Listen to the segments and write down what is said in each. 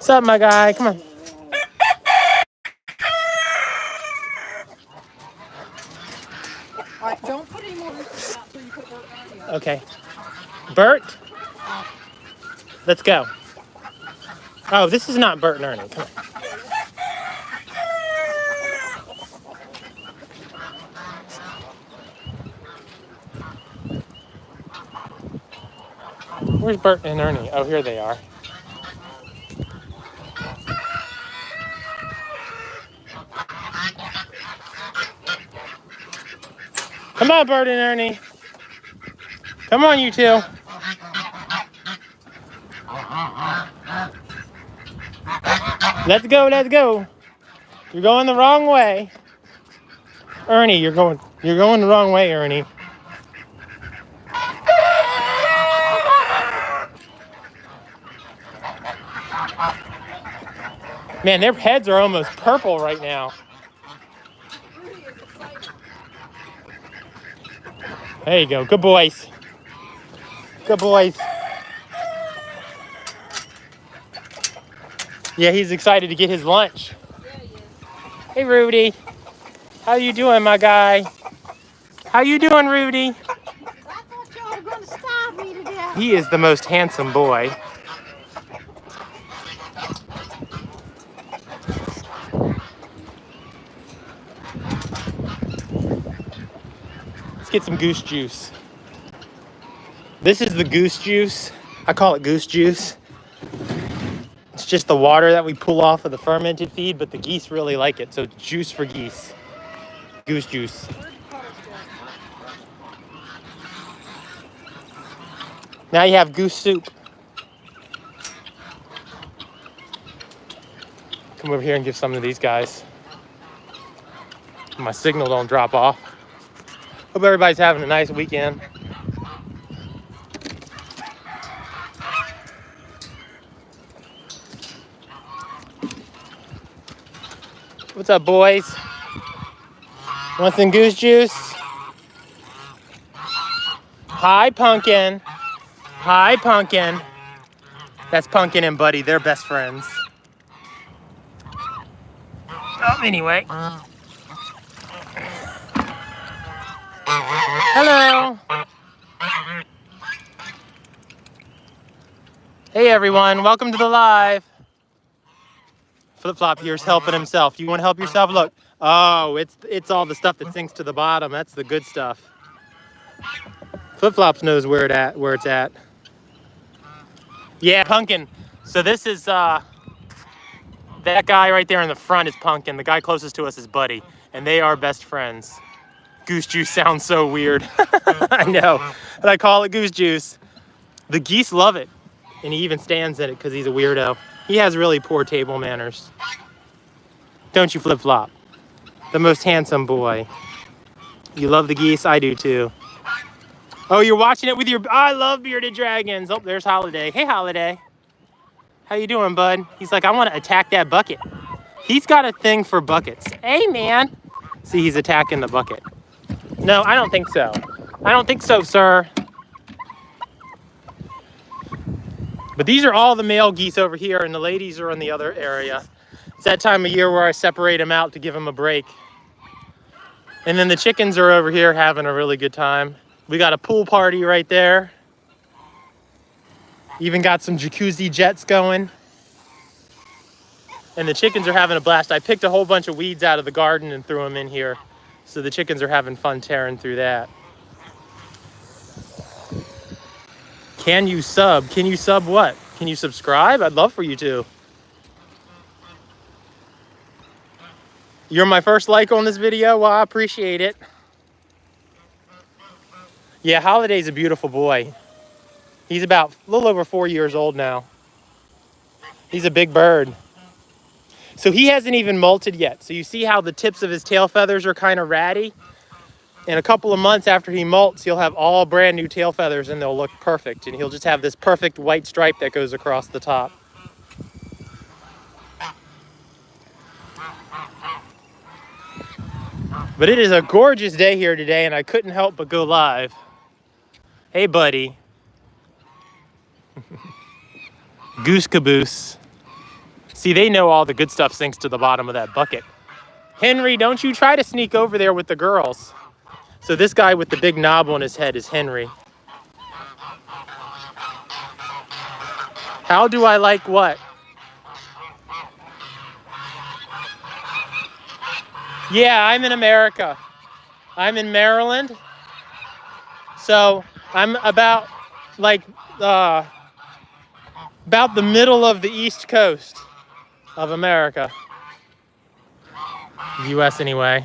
What's up, my guy? Come on. All right, don't put any more roosters out until you put Bert and Ernie out. Okay. Bert, let's go. Oh, this is not Bert and Ernie. Come on. Where's Bert and Ernie? Oh, here they are. Come on, Bert and Ernie. Come on, you two. Let's go, let's go. You're going the wrong way. Ernie, you're going the wrong way, Ernie. Man, their heads are almost purple right now. There you go. Good boys. Good boys. Yeah, he's excited to get his lunch. Hey, Rudy. How you doing, my guy? How you doing, Rudy? I thought y'all were going to starve me to death. He is the most handsome boy. Let's get some goose juice. This is the goose juice. I call it goose juice. It's just the water that we pull off of the fermented feed, but the geese really like it. So it's juice for geese. Goose juice. Now you have goose soup. Come over here and give some to these guys. My signal don't drop off. Hope everybody's having a nice weekend. What's up, boys? Want some goose juice? Hi, Pumpkin. Hi, Pumpkin. That's Pumpkin and Buddy. They're best friends. Oh, anyway. Hello. Hey, everyone. Welcome to the live. Flip Flop here's helping himself. You want to help yourself? Look. Oh, it's all the stuff that sinks to the bottom. That's the good stuff. Flip Flops knows where it's at. Yeah, Pumpkin. So this is that guy right there in the front is Pumpkin. The guy closest to us is Buddy, and they are best friends. Goose juice sounds so weird. I know, but I call it goose juice. The geese love it, and he even stands in it because he's a weirdo. He has really poor table manners. Don't you, Flip Flop? The most handsome boy. You love the geese? I do too. Oh, you're watching it with your... I love bearded dragons. Oh, there's Holiday. Hey, Holiday. How you doing, bud? He's like, I want to attack that bucket. He's got a thing for buckets. Hey, man. See, he's attacking the bucket. No, I don't think so. I don't think so, sir. But these are all the male geese over here, and the ladies are in the other area. It's that time of year where I separate them out to give them a break. And then the chickens are over here having a really good time. We got a pool party right there. Even got some jacuzzi jets going. And the chickens are having a blast. I picked a whole bunch of weeds out of the garden and threw them in here. So the chickens are having fun tearing through that. Can you sub? Can you sub what? Can you subscribe? I'd love for you to. You're my first like on this video? Well, I appreciate it. Yeah, Holiday's a beautiful boy. He's about a little over 4 years old now. He's a big bird. So he hasn't even molted yet. So you see how the tips of his tail feathers are kind of ratty? In a couple of months after he molts, he'll have all brand new tail feathers and they'll look perfect. And he'll just have this perfect white stripe that goes across the top. But it is a gorgeous day here today and I couldn't help but go live. Hey, buddy. Goose caboose. See, they know all the good stuff sinks to the bottom of that bucket. Henry, don't you try to sneak over there with the girls. So this guy with the big knob on his head is Henry. How do I like what? Yeah, I'm in America. I'm in Maryland. So I'm about about the middle of the East Coast of America. US anyway.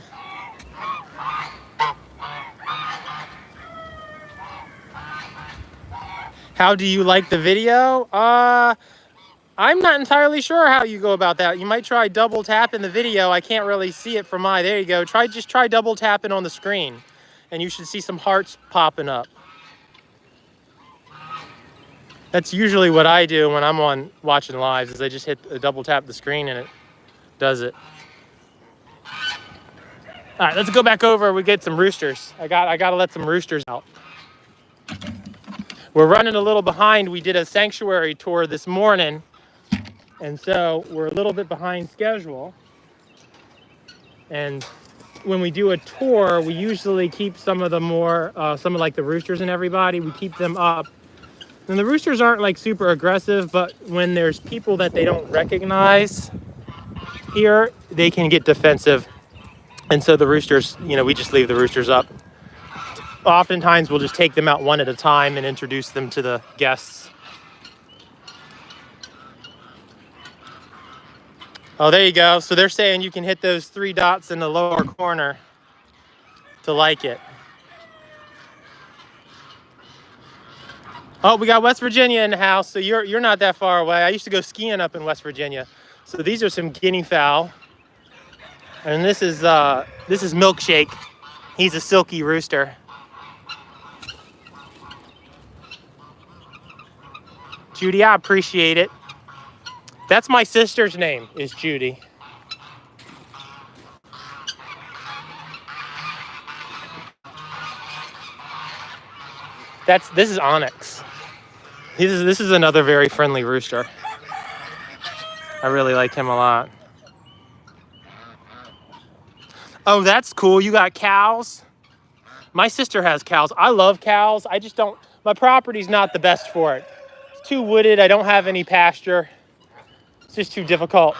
How do you like the video? I'm not entirely sure how you go about that. You might try double tapping the video. I can't really see it from there you go. Just try double tapping on the screen and you should see some hearts popping up. That's usually what I do when I'm watching lives, is I just double tap the screen and it does it. All right, let's go back over. We get some roosters. I gotta let some roosters out. We're running a little behind. We did a sanctuary tour this morning, and so we're a little bit behind schedule. And when we do a tour, we usually keep some of like the roosters and everybody, we keep them up. And the roosters aren't like super aggressive, but when there's people that they don't recognize here, they can get defensive. And so the roosters, we just leave the roosters up. Oftentimes we'll just take them out one at a time and introduce them to the guests. Oh, there you go. So they're saying you can hit those 3 dots in the lower corner to like it. Oh, we got West Virginia in the house, so you're not that far away. I used to go skiing up in West Virginia. So these are some guinea fowl. And this is Milkshake. He's a silky rooster. Judy, I appreciate it. That's my sister's name, is Judy. This is Onyx. This is another very friendly rooster. I really like him a lot. Oh, that's cool. You got cows? My sister has cows. I love cows. I just don't, my property's not the best for it. It's too wooded. I don't have any pasture. It's just too difficult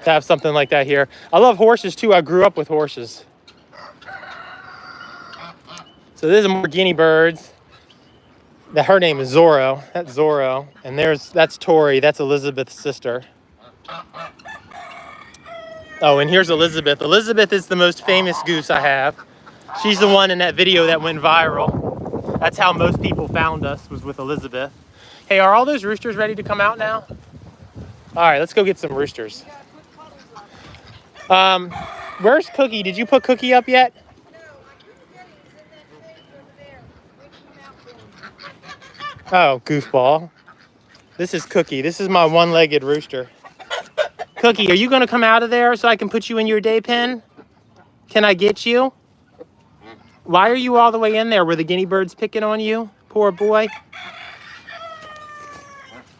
to have something like that here. I love horses too. I grew up with horses. So there's more guinea birds. Her name is Zorro. That's Zorro. And that's Tori. That's Elizabeth's sister. Oh, and here's Elizabeth. Elizabeth is the most famous goose I have. She's the one in that video that went viral. That's how most people found us, was with Elizabeth. Hey, are all those roosters ready to come out now? All right, let's go get some roosters. Where's Cookie? Did you put Cookie up yet? Oh, goofball. This is Cookie. This is my one-legged rooster. Cookie, are you going to come out of there so I can put you in your day pen? Can I get you? Why are you all the way in there? Were the guinea birds picking on you? Poor boy.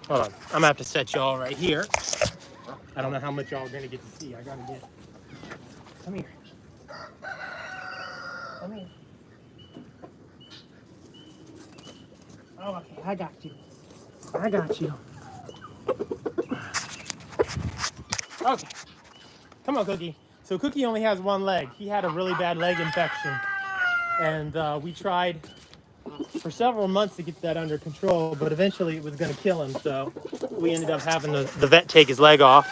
Hold on. I'm going to have to set y'all right here. I don't know how much y'all are going to get to see. I got to get... Come here. Come here. Oh, okay. I got you. I got you. Okay. Come on, Cookie. So Cookie only has one leg. He had a really bad leg infection. And we tried for several months to get that under control, but eventually it was going to kill him. So we ended up having the vet take his leg off.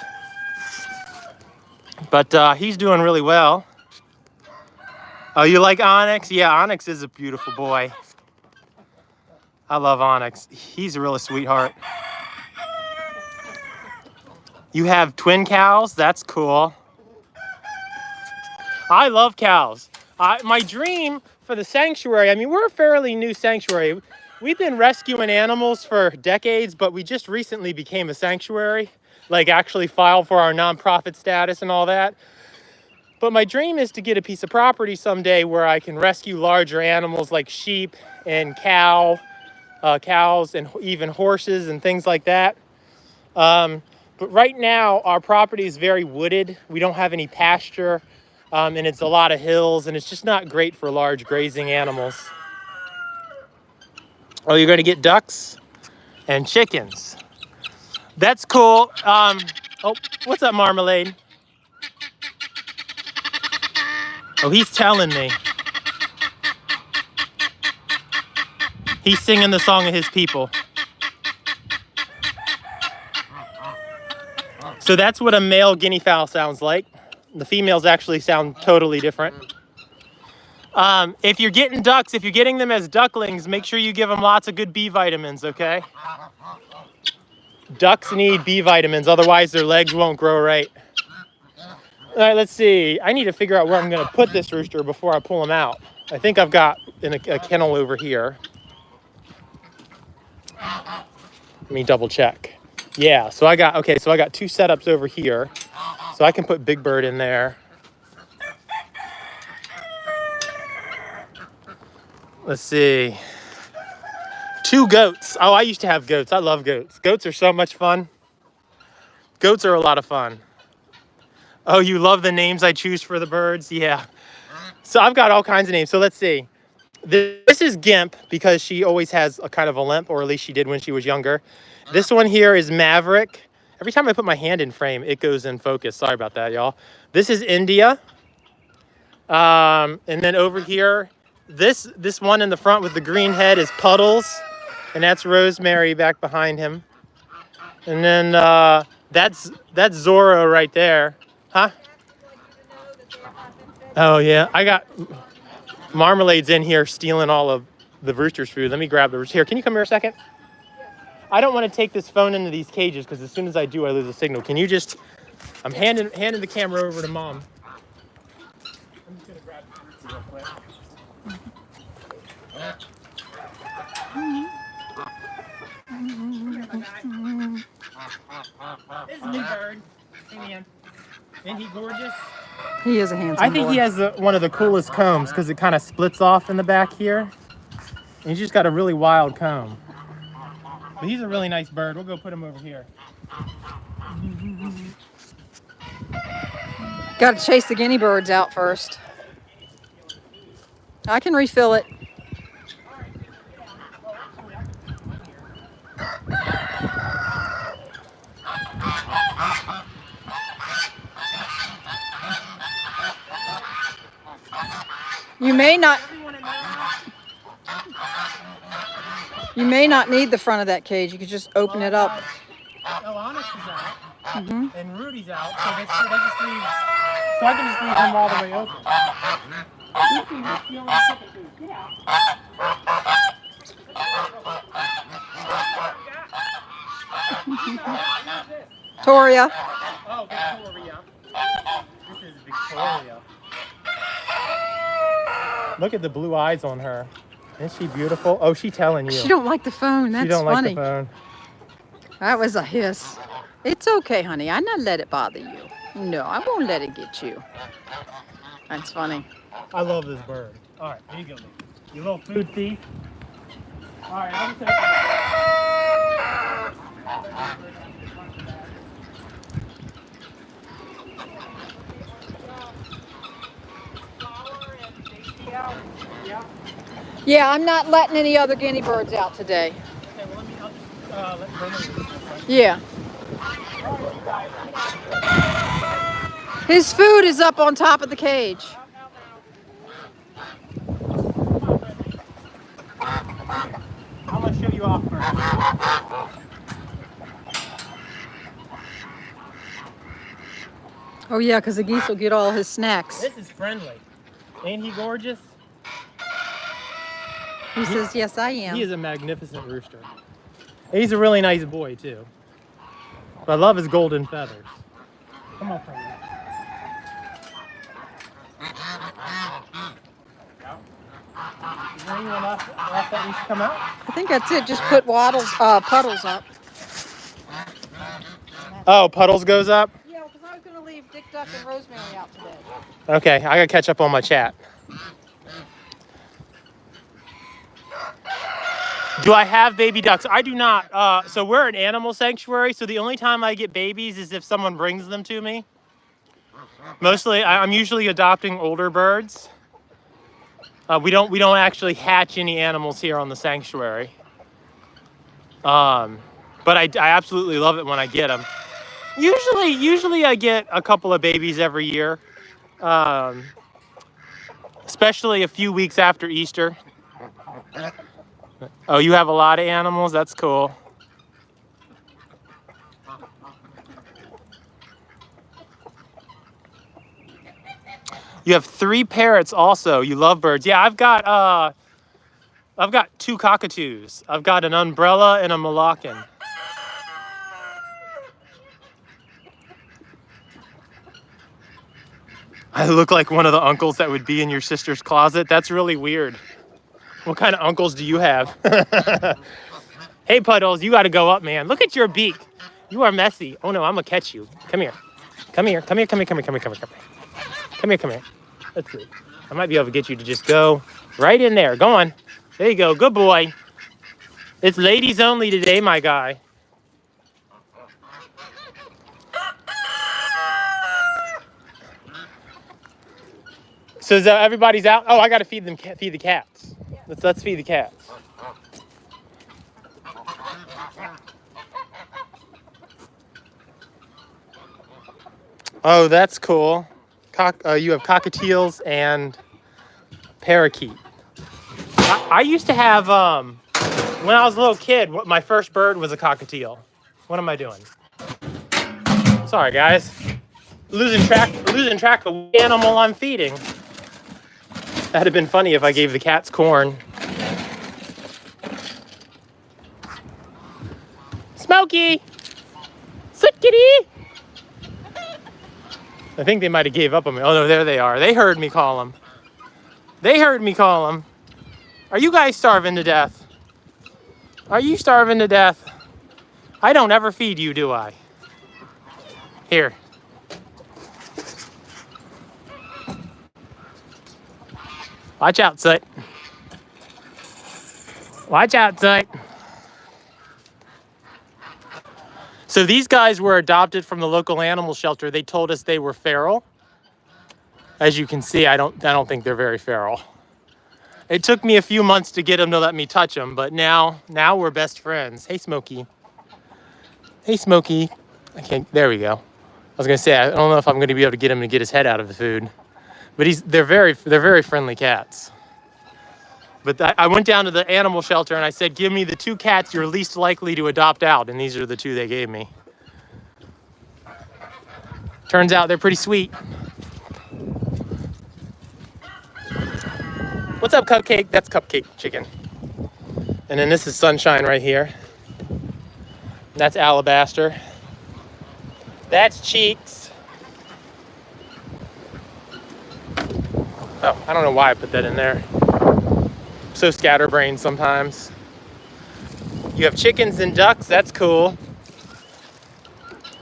But he's doing really well. Oh, you like Onyx? Yeah, Onyx is a beautiful boy. I love Onyx. He's a real sweetheart. You have twin cows? That's cool. I love cows. My dream for the sanctuary, I mean, we're a fairly new sanctuary. We've been rescuing animals for decades, but we just recently became a sanctuary, like actually filed for our nonprofit status and all that. But my dream is to get a piece of property someday where I can rescue larger animals like sheep and cows and even horses and things like that. But right now, our property is very wooded. We don't have any pasture, and it's a lot of hills, and it's just not great for large grazing animals. Oh, you're going to get ducks and chickens. That's cool. Oh, what's up, Marmalade? Oh, he's telling me. He's singing the song of his people. So that's what a male guinea fowl sounds like. The females actually sound totally different. If you're getting ducks, if you're getting them as ducklings, make sure you give them lots of good B vitamins, okay? Ducks need B vitamins, otherwise their legs won't grow right. All right, let's see. I need to figure out where I'm gonna put this rooster before I pull him out. I think I've got a kennel over here. Let me double check. Yeah, so I got two setups over here. So I can put Big Bird in there. Let's see. 2 goats. Oh, I used to have goats. I love goats. Goats are so much fun. Goats are a lot of fun. Oh, you love the names I choose for the birds? Yeah. So I've got all kinds of names. So let's see. This is Gimp because she always has a kind of a limp, or at least she did when she was younger. This one here is Maverick. Every time I put my hand in frame, it goes in focus. Sorry about that, y'all. This is India. And then over here, this one in the front with the green head is Puddles. And that's Rosemary back behind him. And then that's Zorro right there. Huh? Oh, yeah. I got Marmalade's in here stealing all of the rooster's food. Let me grab the rooster. Here, can you come here a second? I don't want to take this phone into these cages because as soon as I do, I lose a signal. Can you just... I'm handing the camera over to Mom. I'm just going to grab the rooster real quick. This is New Bird. Hey, man. Isn't he gorgeous? He is a handsome I think boy. he has one of the coolest combs because it kind of splits off in the back here. And he's just got a really wild comb. But he's a really nice bird. We'll go put him over here. Got to chase the guinea birds out first. I can refill it. You may not need the front of that cage. You could just open it up. Oh, Onyx is out. And Rudy's out. So I can just leave him all the way open. Toria. Oh, Victoria. This is Victoria. Look at the blue eyes on her. Isn't she beautiful? Oh, she's telling you. She don't like the phone. That's she don't funny. like the phone. That was a hiss. It's okay, honey. I not let it bother you. No, I won't let it get you. That's funny. I love this bird. All right, here you go, you little food thief. All right, I'll just open Yeah, I'm not letting any other guinea birds out today. Okay, well, I'll just let Bernard. Yeah. His food is up on top of the cage. I'm going to show you off first. Oh yeah, because the geese will get all his snacks. This is Friendly. Ain't he gorgeous? He says, yes, I am. He is a magnificent rooster. He's a really nice boy, too. But I love his golden feathers. Come on, Friendly. Is there anyone else that needs to come out? I think that's it. Just put Puddles up. Oh, Puddles goes up? Yeah, because I was going to leave Dick Duck and Rosemary out today. Okay, I gotta catch up on my chat. Do I have baby ducks? I do not. So we're an animal sanctuary, so the only time I get babies is if someone brings them to me. Mostly, I'm usually adopting older birds. We don't actually hatch any animals here on the sanctuary. But I absolutely love it when I get them. Usually I get a couple of babies every year, especially a few weeks after Easter. Oh, you have a lot of animals? That's cool. You have 3 parrots also. You love birds. Yeah, I've got 2 cockatoos. I've got an umbrella and a Moroccan. I look like one of the uncles that would be in your sister's closet. That's really weird. What kind of uncles do you have? Hey, Puddles, you got to go up, man. Look at your beak. You are messy. Oh, no, I'm going to catch you. Come here. Come here. Come here. Come here. Come here. Come here. Come here. Come here. Come here. Come here. Let's see. I might be able to get you to just go right in there. Go on. There you go. Good boy. It's ladies only today, my guy. So everybody's out? Oh, I got to feed the cats. Let's feed the cats. Oh, that's cool. You have cockatiels and parakeet. I used to have, when I was a little kid, my first bird was a cockatiel. What am I doing? Sorry, guys. Losing track of what animal I'm feeding. That'd have been funny if I gave the cats corn. Smokey! Sit, kitty! I think they might have gave up on me. Oh, no, there they are. They heard me call them. They heard me call them. Are you guys starving to death? Are you starving to death? I don't ever feed you, do I? Here. Watch out, Soot. Watch out, Soot. So these guys were adopted from the local animal shelter. They told us they were feral. As you can see, I don't think they're very feral. It took me a few months to get them to let me touch them, but now we're best friends. Hey, Smokey. Hey, Smokey. There we go. I was gonna say, I don't know if I'm gonna be able to get him to get his head out of the food, but they're very friendly cats. But I went down to the animal shelter and I said, give me the 2 cats you're least likely to adopt out, and these are the 2 they gave me. Turns out they're pretty sweet. What's up, Cupcake? That's Cupcake Chicken. And then this is Sunshine right here. That's Alabaster. That's Cheeks. Oh, I don't know why I put that in there. So scatterbrained sometimes. You have chickens and ducks. That's cool.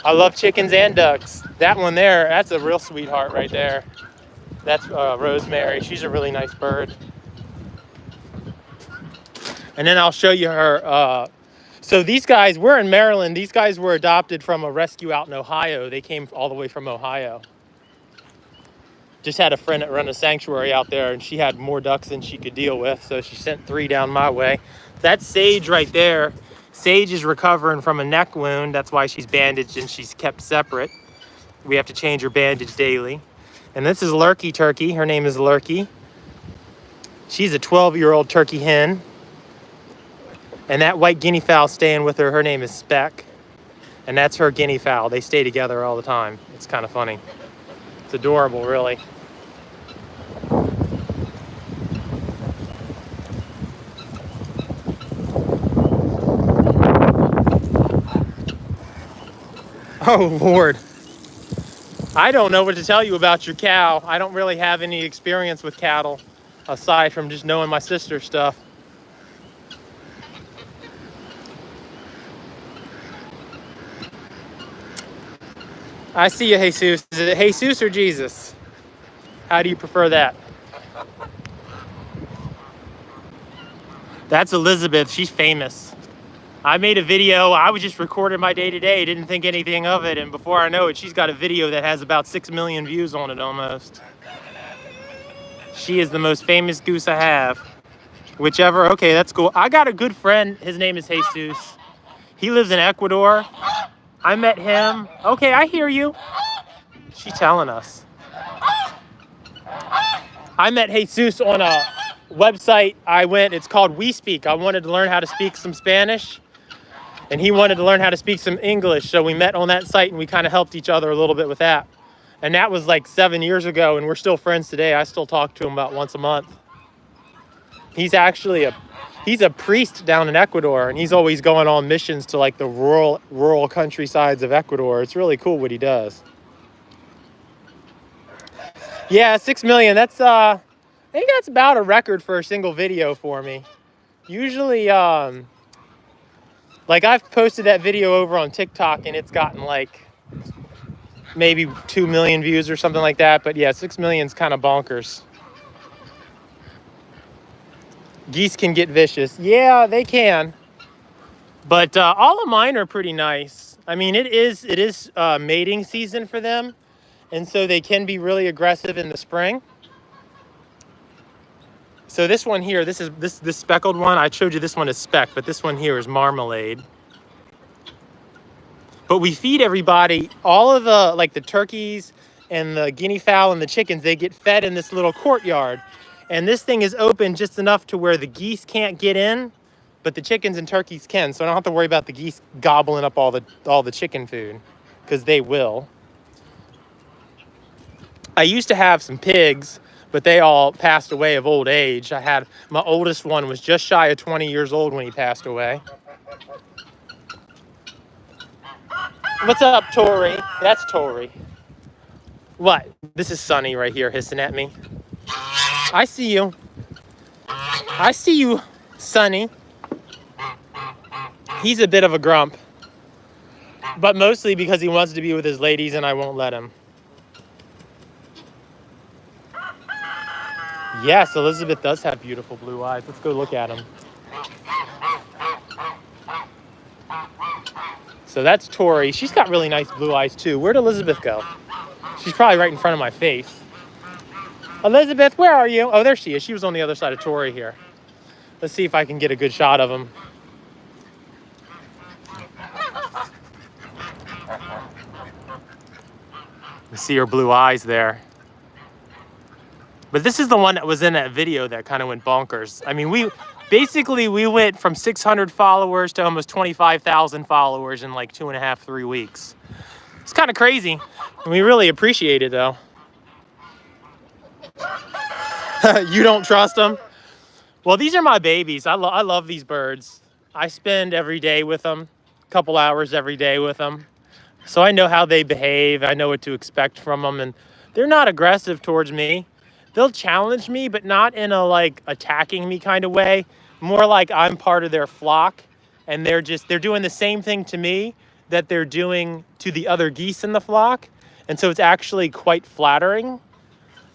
I love chickens and ducks. That one there, that's a real sweetheart right there. That's Rosemary. She's a really nice bird. And then I'll show you her. So these guys, we're in Maryland. These guys were adopted from a rescue out in Ohio. They came all the way from Ohio. Just had a friend that run a sanctuary out there, and she had more ducks than she could deal with, so she sent 3 down my way. That's Sage right there. Sage is recovering from a neck wound. That's why she's bandaged and she's kept separate. We have to change her bandage daily. And this is Lurky Turkey. Her name is Lurky. She's a 12-year-old turkey hen. And that white guinea fowl staying with her, her name is Speck. And that's her guinea fowl. They stay together all the time. It's kind of funny. It's adorable, really. Oh, Lord. I don't know what to tell you about your cow. I don't really have any experience with cattle, aside from just knowing my sister's stuff. I see you, Jesus. Is it Jesus or Jesus? How do you prefer that? That's Elizabeth. She's famous. I made a video. I was just recording my day-to-day, didn't think anything of it, and before I know it, she's got a video that has about 6 million views on it almost. She is the most famous goose I have. Whichever, okay, that's cool. I got a good friend, his name is Jesus. He lives in Ecuador. I met him. Okay, I hear you. She's telling us. I met Jesus on a website it's called We Speak. I wanted to learn how to speak some Spanish, and he wanted to learn how to speak some English, so we met on that site and we kind of helped each other a little bit with that. And that was like 7 years ago, and we're still friends today. I still talk to him about once a month. He's actually he's a priest down in Ecuador, and he's always going on missions to like the rural countrysides of Ecuador. It's really cool what he does. Yeah, 6 million. That's I think that's about a record for a single video for me. Usually, like I've posted that video over on TikTok, and it's gotten like maybe 2 million views or something like that. But yeah, 6 million is kind of bonkers. Geese can get vicious. Yeah, they can. But all of mine are pretty nice. I mean, it is mating season for them, and so they can be really aggressive in the spring. So this one here, this speckled one, I showed you this one is speck, but this one here is marmalade. But we feed everybody, all of the turkeys and the guinea fowl and the chickens, they get fed in this little courtyard. And this thing is open just enough to where the geese can't get in, but the chickens and turkeys can. So I don't have to worry about the geese gobbling up all the chicken food, because they will. I used to have some pigs, but they all passed away of old age. My oldest one was just shy of 20 years old when he passed away. What's up, Tori? That's Tori. What? This is Sonny right here hissing at me. I see you. I see you, Sonny. He's a bit of a grump, but mostly because he wants to be with his ladies and I won't let him. Yes, Elizabeth does have beautiful blue eyes. Let's go look at them. So that's Tori. She's got really nice blue eyes too. Where'd Elizabeth go? She's probably right in front of my face. Elizabeth, where are you? Oh, there she is. She was on the other side of Tori here. Let's see if I can get a good shot of him. You see her blue eyes there. But this is the one that was in that video that kind of went bonkers. I mean, we went from 600 followers to almost 25,000 followers in like 2.5, 3 weeks. It's kind of crazy. And we really appreciate it though. You don't trust them? Well, these are my babies. I love these birds. I spend every day with them, a couple hours every day with them. So I know how they behave. I know what to expect from them. And they're not aggressive towards me. They'll challenge me, but not in a like attacking me kind of way. More like I'm part of their flock. And they're doing the same thing to me that they're doing to the other geese in the flock. And so it's actually quite flattering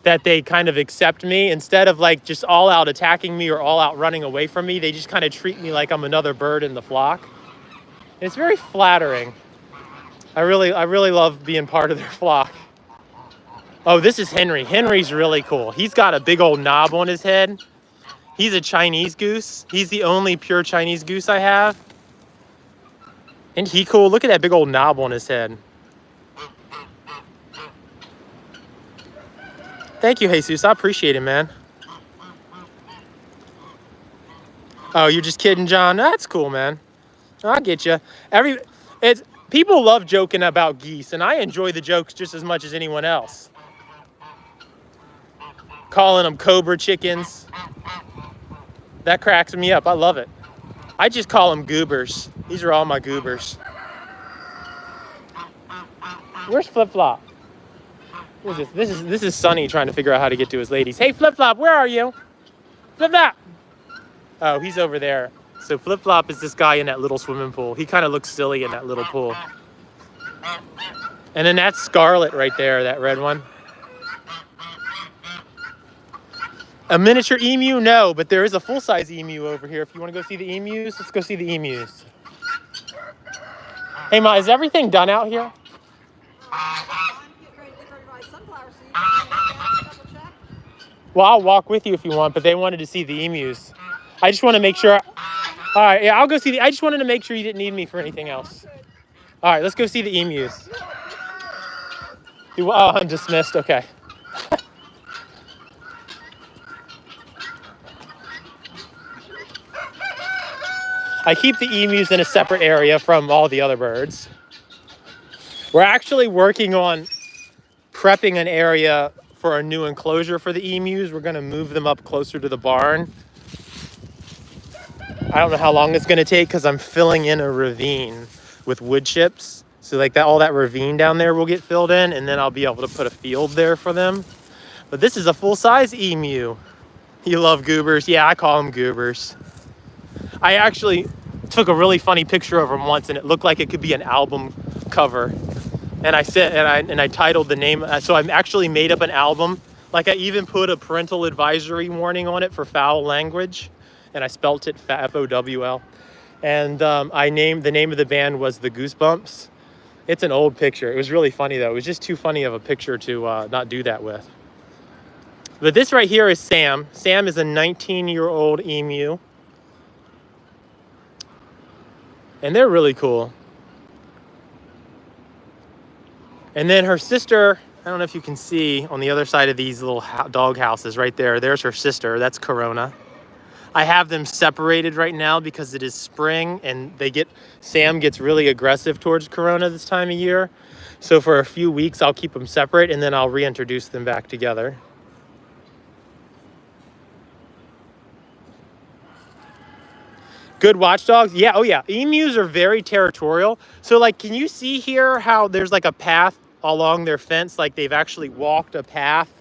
that they kind of accept me instead of like just all out attacking me or all out running away from me. They just kind of treat me like I'm another bird in the flock. And it's very flattering. I really love being part of their flock. Oh, this is Henry. Henry's really cool. He's got a big old knob on his head. He's a Chinese goose. He's the only pure Chinese goose I have. Isn't he cool? Look at that big old knob on his head. Thank you, Jesus. I appreciate it, man. Oh, you're just kidding, John? That's cool, man. I get you. People love joking about geese, and I enjoy the jokes just as much as anyone else. Calling them cobra chickens. That cracks me up. I love it. I just call them goobers. These are all my goobers. Where's Flip Flop? What is this? This is Sonny trying to figure out how to get to his ladies. Hey, Flip Flop, where are you? Flip Flop. Oh, he's over there. So Flip Flop is this guy in that little swimming pool. He kind of looks silly in that little pool. And then that's Scarlet right there, that red one. A miniature emu? No, but there is a full-size emu over here. If you want to go see the emus, let's go see the emus. Hey, Ma, is everything done out here? Well, I'll walk with you if you want, but they wanted to see the emus. I just want to make sure. All right, yeah, I'll go see I just wanted to make sure you didn't need me for anything else. All right, let's go see the emus. Oh, I'm dismissed. Okay. I keep the emus in a separate area from all the other birds. We're actually working on prepping an area for a new enclosure for the emus. We're going to move them up closer to the barn. I don't know how long it's going to take because I'm filling in a ravine with wood chips. So like that, all that ravine down there will get filled in, and then I'll be able to put a field there for them. But this is a full-size emu. You love goobers? Yeah, I call them goobers. I actually took a really funny picture of him once, and it looked like it could be an album cover. And I said, and I titled the name. So I actually made up an album. Like I even put a parental advisory warning on it for foul language, and I spelt it Fowl. And I named the name of the band was the Goosebumps. It's an old picture. It was really funny though. It was just too funny of a picture to not do that with. But this right here is Sam. Sam is a 19-year-old emu. And they're really cool. And then her sister, I don't know if you can see on the other side of these little dog houses right there. There's her sister. That's Corona. I have them separated right now because it is spring and Sam gets really aggressive towards Corona this time of year. So for a few weeks, I'll keep them separate and then I'll reintroduce them back together. Good watchdogs? Yeah, oh yeah. Emus are very territorial. So like, can you see here how there's like a path along their fence? Like they've actually walked a path.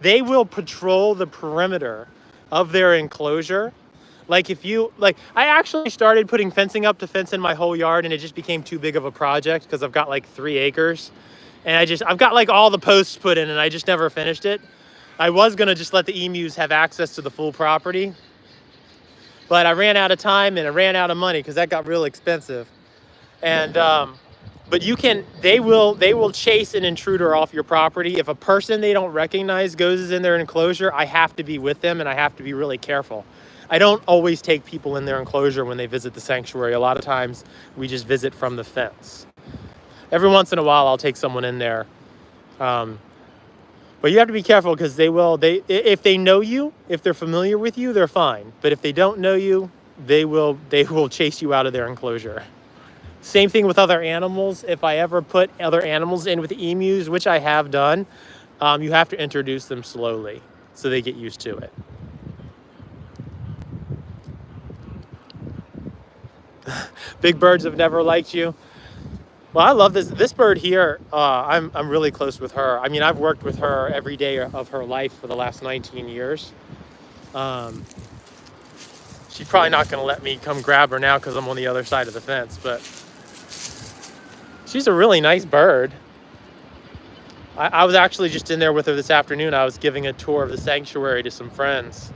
They will patrol the perimeter of their enclosure. Like I actually started putting fencing up to fence in my whole yard and it just became too big of a project because I've got like 3 acres. And I've got like all the posts put in and I just never finished it. I was gonna just let the emus have access to the full property. But I ran out of time and I ran out of money because that got real expensive. And but they will chase an intruder off your property. If a person they don't recognize goes in their enclosure, I have to be with them and I have to be really careful. I don't always take people in their enclosure when they visit the sanctuary. A lot of times we just visit from the fence. Every once in a while I'll take someone in there. But you have to be careful because if they know you, if they're familiar with you, they're fine. But if they don't know you, they will chase you out of their enclosure. Same thing with other animals. If I ever put other animals in with the emus, which I have done, you have to introduce them slowly so they get used to it. Big birds have never liked you. Well, I love this bird here. I'm really close with her. I mean, I've worked with her every day of her life for the last 19 years. She's probably not going to let me come grab her now because I'm on the other side of the fence, but she's a really nice bird. I was actually just in there with her this afternoon. I was giving a tour of the sanctuary to some friends.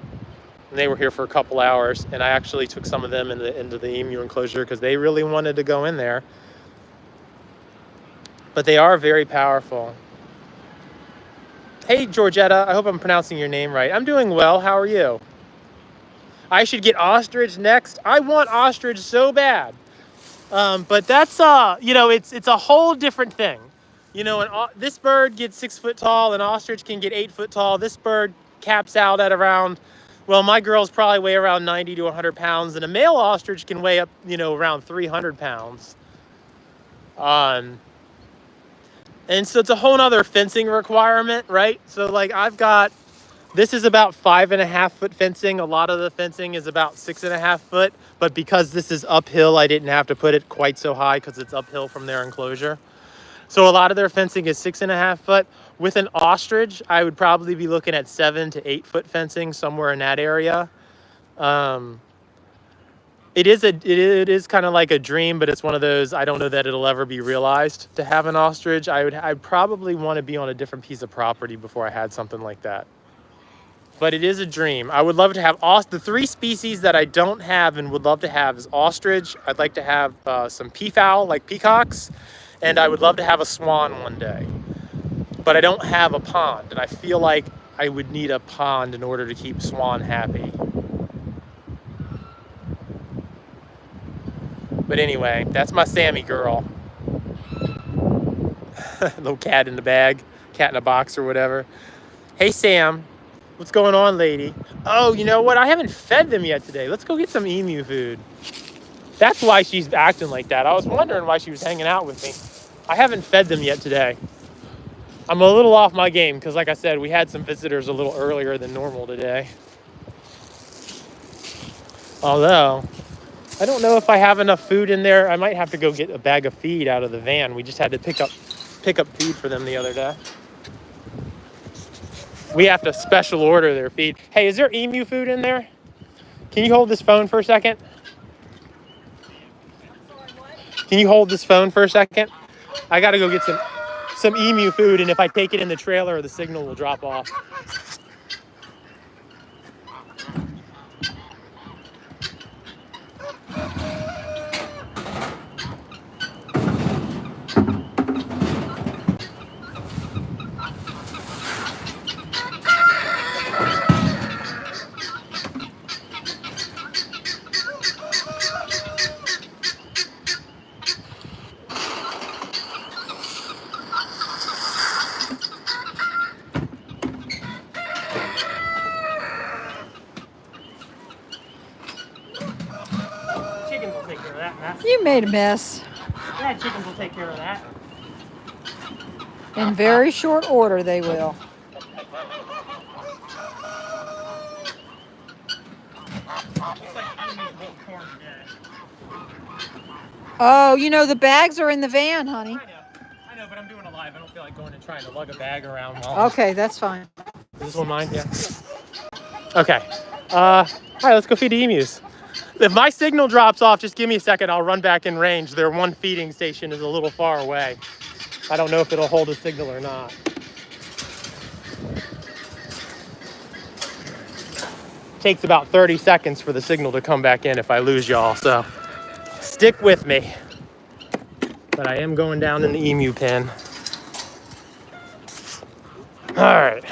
And they were here for a couple hours, and I actually took some of them into the emu enclosure because they really wanted to go in there. But they are very powerful. Hey, Georgetta, I hope I'm pronouncing your name right. I'm doing well. How are you? I should get ostrich next. I want ostrich so bad. But that's, it's a whole different thing. This bird gets 6 foot tall, an ostrich can get 8 foot tall. This bird caps out at around, well, my girls probably weigh around 90 to 100 pounds, and a male ostrich can weigh up, around 300 pounds. And so it's a whole nother fencing requirement, right? So like this is about 5.5 foot fencing. A lot of the fencing is about 6.5 foot, but because this is uphill, I didn't have to put it quite so high because it's uphill from their enclosure. So a lot of their fencing is 6.5 foot. With an ostrich, I would probably be looking at 7 to 8 foot fencing, somewhere in that area. It is kind of like a dream, but it's one of those, I don't know that it'll ever be realized to have an ostrich. I'd probably want to be on a different piece of property before I had something like that. but it is a dream. I would love to have the 3 species that I don't have and would love to have is ostrich. I'd like to have some peafowl, like peacocks, and I would love to have a swan one day. But I don't have a pond, and I feel like I would need a pond in order to keep swan happy. But anyway, that's my Sammy girl. Little cat in the bag, cat in a box or whatever. Hey, Sam. What's going on, lady? Oh, you know what? I haven't fed them yet today. Let's go get some emu food. That's why she's acting like that. I was wondering why she was hanging out with me. I haven't fed them yet today. I'm a little off my game because, like I said, we had some visitors a little earlier than normal today. Although, I don't know if I have enough food in there. I might have to go get a bag of feed out of the van. We just had to pick up feed for them the other day. We have to special order their feed. Hey, is there emu food in there? Can you hold this phone for a second? Can you hold this phone for a second? I gotta go get some emu food, and if I take it in the trailer, the signal will drop off. Chickens will take care of that, Matt. You made a mess. Yeah, chickens will take care of that. In very short order, they will. Oh, you know, the bags are in the van, honey. I know, but I'm doing a live. I don't feel like going and trying to lug a bag around. Okay, that's fine. Is this one mine? Yeah. Okay. All right, let's go feed the emus. If my signal drops off, just give me a second. I'll run back in range. Their one feeding station is a little far away. I don't know if it'll hold a signal or not. Takes about 30 seconds for the signal to come back in if I lose y'all, so stick with me. But I am going down in the emu pen. All right.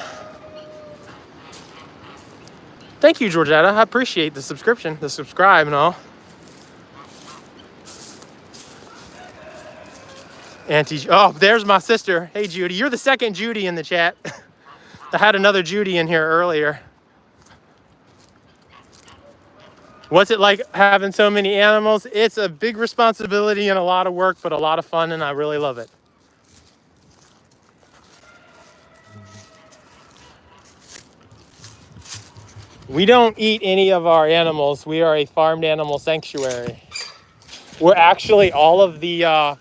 Thank you, Georgetta. I appreciate the subscription, the subscribe and all. Oh, there's my sister. Hey, Judy. You're the second Judy in the chat. I had another Judy in here earlier. What's it like having so many animals? It's a big responsibility and a lot of work, but a lot of fun, and I really love it. We don't eat any of our animals. We are a farmed animal sanctuary. We're actually all of the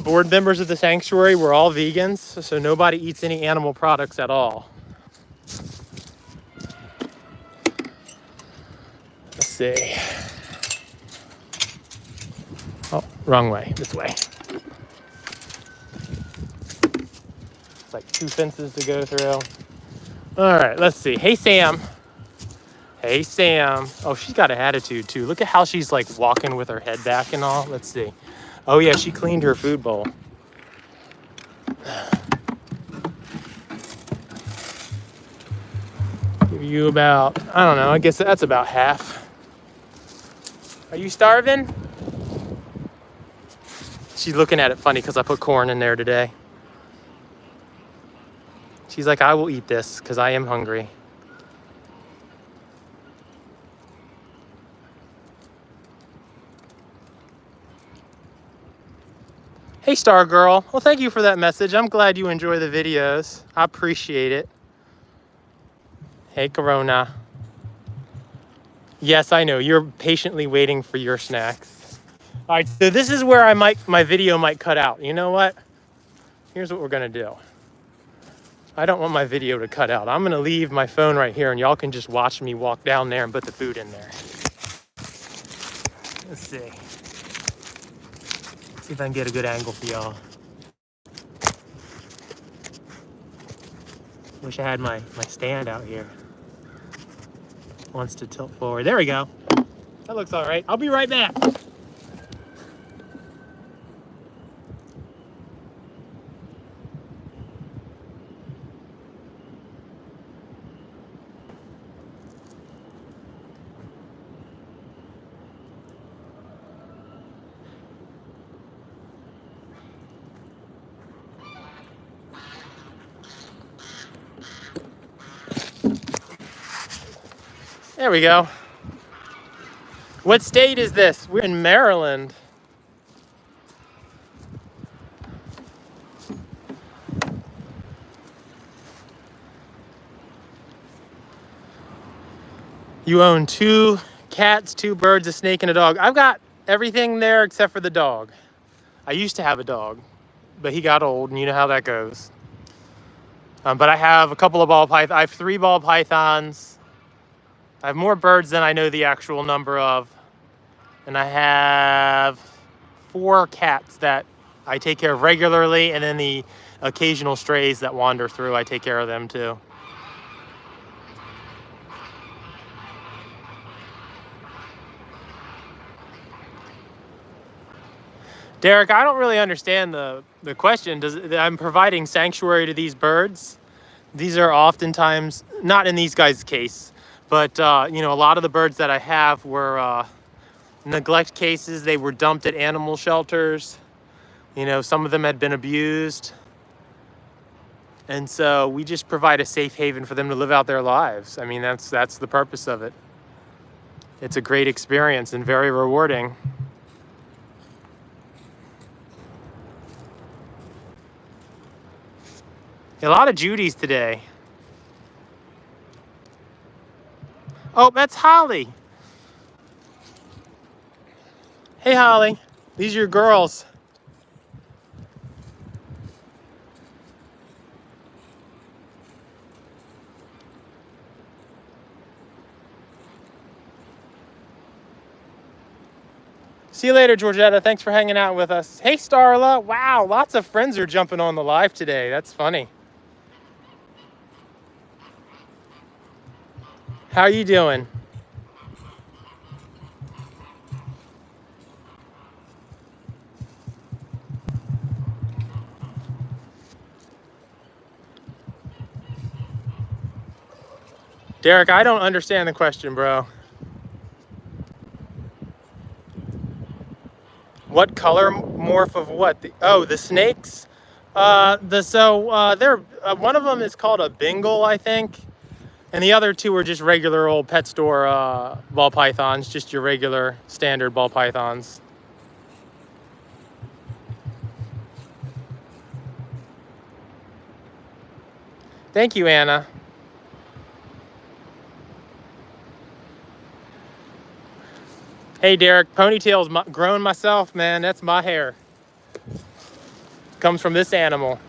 board members of the sanctuary. We're all vegans, so nobody eats any animal products at all. Let's see. Oh, wrong way. This way. It's like 2 fences to go through. All right, let's see. Hey, Sam. Hey, Sam. Oh, she's got an attitude, too. Look at how she's, like, walking with her head back and all. Let's see. Oh, yeah, she cleaned her food bowl. Give you about, I don't know, I guess that's about half. Are you starving? She's looking at it funny because I put corn in there today. She's like, I will eat this because I am hungry. Hey, Star Girl. Well, thank you for that message. I'm glad you enjoy the videos. I appreciate it. Hey, Corona. Yes, I know. You're patiently waiting for your snacks. All right, so this is where my video might cut out. You know what? Here's what we're going to do. I don't want my video to cut out. I'm going to leave my phone right here, and y'all can just watch me walk down there and put the food in there. Let's see. See if I can get a good angle for y'all. Wish I had my stand out here. Wants to tilt forward. There we go. That looks all right. I'll be right back. There we go. What state is this? We're in Maryland. You own 2 cats, 2 birds, a snake, and a dog. I've got everything there except for the dog. I used to have a dog, but he got old, and you know how that goes. But I have a couple of ball pythons. I have 3 ball pythons. I have more birds than I know the actual number of. And I have 4 cats that I take care of regularly, and then the occasional strays that wander through, I take care of them too. Derek, I don't really understand the question. I'm providing sanctuary to these birds. These are oftentimes, not in these guys' case, but you know, a lot of the birds that I have were neglect cases. They were dumped at animal shelters. You know, some of them had been abused. And so we just provide a safe haven for them to live out their lives. I mean, that's the purpose of it. It's a great experience and very rewarding. A lot of Judys today. Oh, that's Holly. Hey, Holly. These are your girls. See you later, Georgetta. Thanks for hanging out with us. Hey, Starla. Wow, lots of friends are jumping on the live today. That's funny. How you doing? Derek, I don't understand the question, bro. What color morph of what? The snakes? They're one of them is called a Bengal, I think. And the other 2 are just regular old pet store ball pythons, just your regular standard ball pythons. Thank you, Anna. Hey, Derek, ponytail's grown myself, man. That's my hair. Comes from this animal.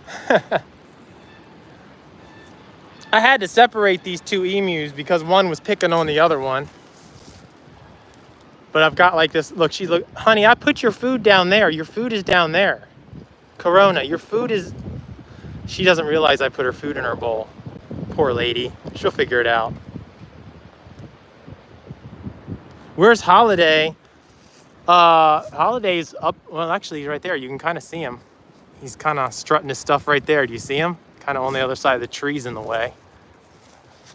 I had to separate these 2 emus because one was picking on the other one. But I've got like this, look, honey, I put your food down there. Your food is down there. Corona, your food is, she doesn't realize I put her food in her bowl. Poor lady, she'll figure it out. Where's Holiday? Holiday's up, well, actually he's right there. You can kind of see him. He's kind of strutting his stuff right there. Do you see him? Kind of on the other side of the trees in the way.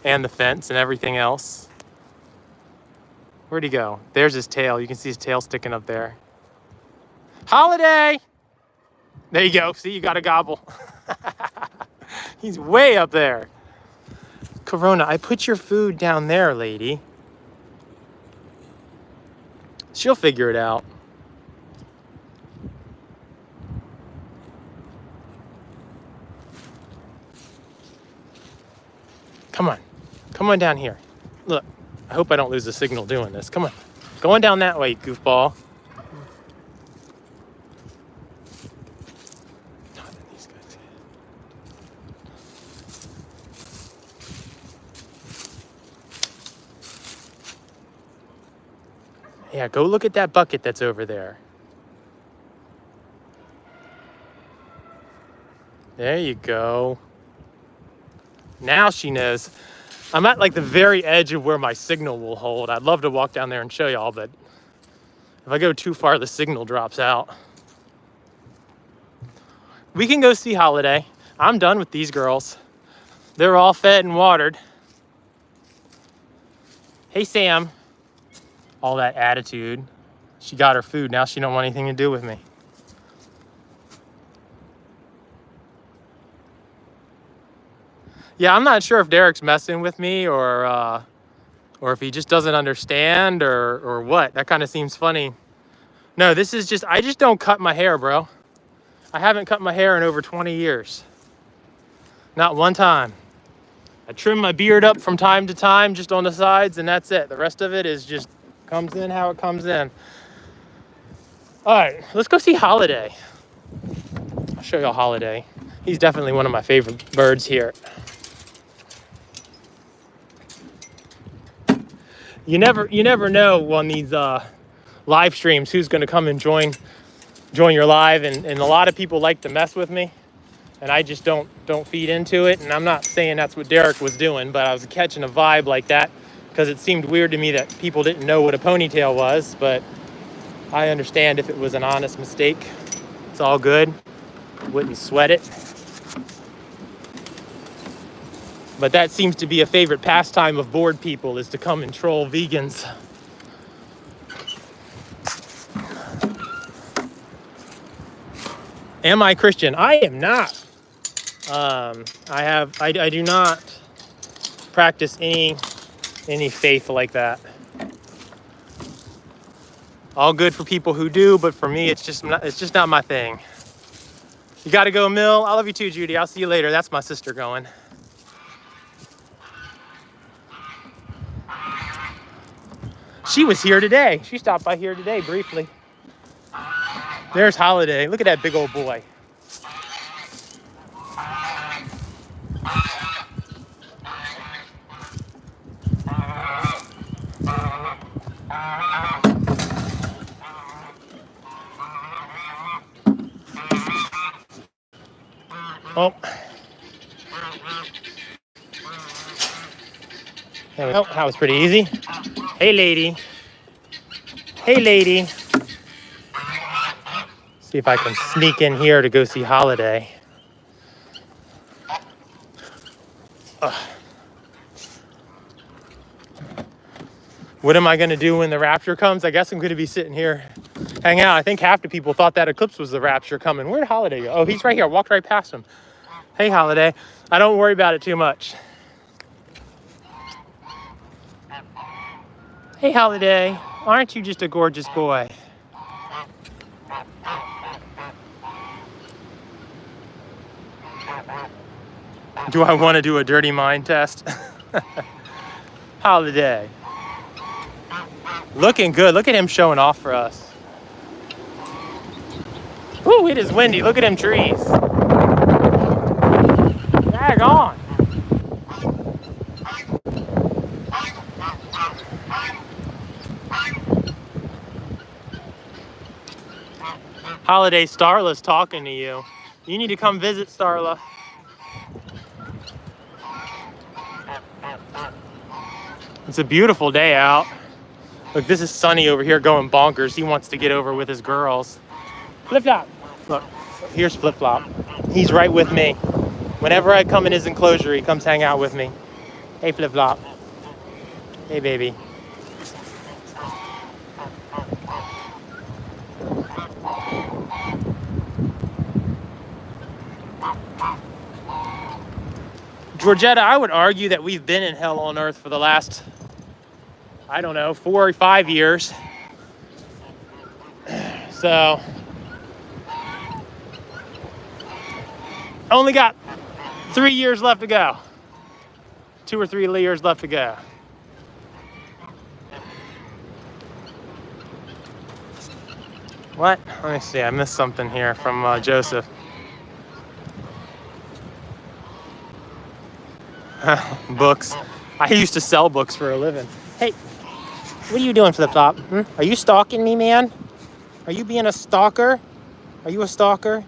And the fence and everything else. Where'd he go? There's his tail. You can see his tail sticking up there. Holiday! There you go. See, you got a gobble. He's way up there. Corona, I put your food down there, lady. She'll figure it out. Come on. Come on down here. Look, I hope I don't lose the signal doing this. Come on. Going down that way, goofball. Yeah, go look at that bucket that's over there. There you go. Now she knows. I'm at like the very edge of where my signal will hold. I'd love to walk down there and show y'all, but if I go too far, the signal drops out. We can go see Holiday. I'm done with these girls. They're all fed and watered. Hey, Sam. All that attitude. She got her food. Now she don't want anything to do with me. Yeah, I'm not sure if Derek's messing with me or if he just doesn't understand or what. That kind of seems funny. No, this is just, I just don't cut my hair, bro. I haven't cut my hair in over 20 years. Not one time. I trim my beard up from time to time, just on the sides, and that's it. The rest of it is just comes in how it comes in. All right, let's go see Holiday. I'll show y'all Holiday. He's definitely one of my favorite birds here. You never know on these live streams who's going to come and join your live, and a lot of people like to mess with me, and I just don't feed into it. And I'm not saying that's what Derek was doing, but I was catching a vibe like that because it seemed weird to me that people didn't know what a ponytail was. But I understand if it was an honest mistake. It's all good. Wouldn't sweat it. But that seems to be a favorite pastime of bored people, is to come and troll vegans. Am I Christian? I am not. I do not practice any faith like that. All good for people who do, but for me, it's just not my thing. You gotta go, Mill. I love you too, Judy. I'll see you later. That's my sister going. She was here today. She stopped by here today briefly. There's Holiday. Look at that big old boy. Oh. There we go. That was pretty easy. Hey, lady. Hey, lady. See if I can sneak in here to go see Holiday. What am I going to do when the rapture comes? I guess I'm going to be sitting here, hang out. I think half the people thought that eclipse was the rapture coming. Where'd Holiday go? Oh, he's right here. I walked right past him. Hey, Holiday. I don't worry about it too much. Hey, Holiday. Aren't you just a gorgeous boy? Do I want to do a dirty mind test? Holiday. Looking good. Look at him showing off for us. Ooh, it is windy. Look at them trees. Dag on. Holiday, Starla's talking to you. You need to come visit Starla. It's a beautiful day out. Look, this is Sunny over here going bonkers. He wants to get over with his girls. Flip-flop. Look, here's Flip-flop. He's right with me. Whenever I come in his enclosure, he comes hang out with me. Hey, Flip-flop. Hey, baby. Georgetta, I would argue that we've been in hell on earth for the last, I don't know, 4 or 5 years. So, only got 3 years left to go. 2 or 3 years left to go. What? Let me see, I missed something here from Joseph. Books. I used to sell books for a living. Hey, what are you doing, Flip-flop? Are you stalking me, man? Are you being a stalker? Are you a stalker?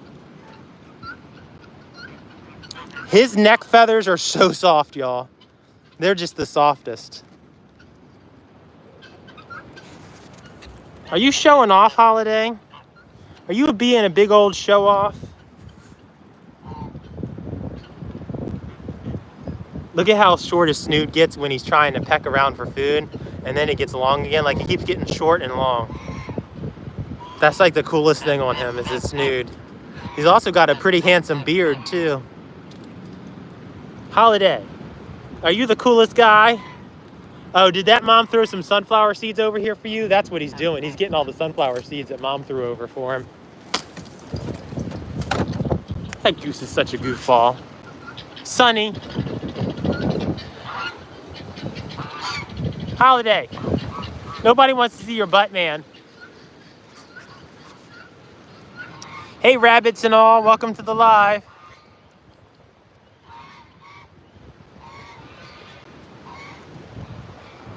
His neck feathers are so soft, y'all. They're just the softest. Are you showing off, Holiday? Are you being a big old show off? Look at how short his snoot gets when he's trying to peck around for food, and then it gets long again. Like, he keeps getting short and long. That's like the coolest thing on him, is his snoot. He's also got a pretty handsome beard too. Holiday, are you the coolest guy? Oh, did that mom throw some sunflower seeds over here for you? That's what he's doing. He's getting all the sunflower seeds that mom threw over for him. That goose is such a goofball. Sunny. Holiday, nobody wants to see your butt, man. Hey, rabbits and all, welcome to the live.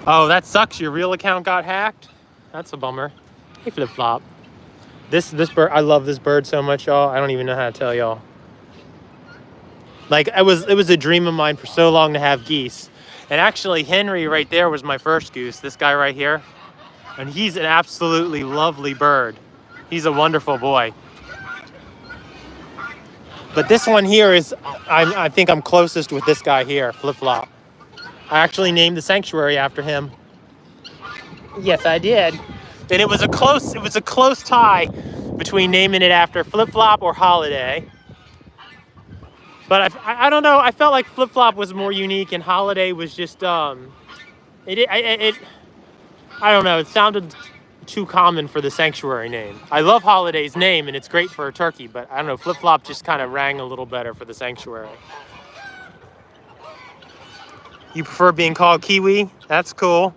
Oh, that sucks. Your real account got hacked? That's a bummer. Hey, Flip Flop. This bird, I love this bird so much, y'all. I don't even know how to tell y'all. Like, it was a dream of mine for so long to have geese. And actually, Henry right there was my first goose, this guy right here. And he's an absolutely lovely bird. He's a wonderful boy. But this one here is, I think I'm closest with this guy here, Flip Flop. I actually named the sanctuary after him. Yes, I did. And it was a close tie between naming it after Flip Flop or Holiday. But I don't know. I felt like Flip Flop was more unique, and Holiday was just I don't know. It sounded too common for the sanctuary name. I love Holiday's name, and it's great for a turkey. But I don't know. Flip Flop just kind of rang a little better for the sanctuary. You prefer being called Kiwi? That's cool.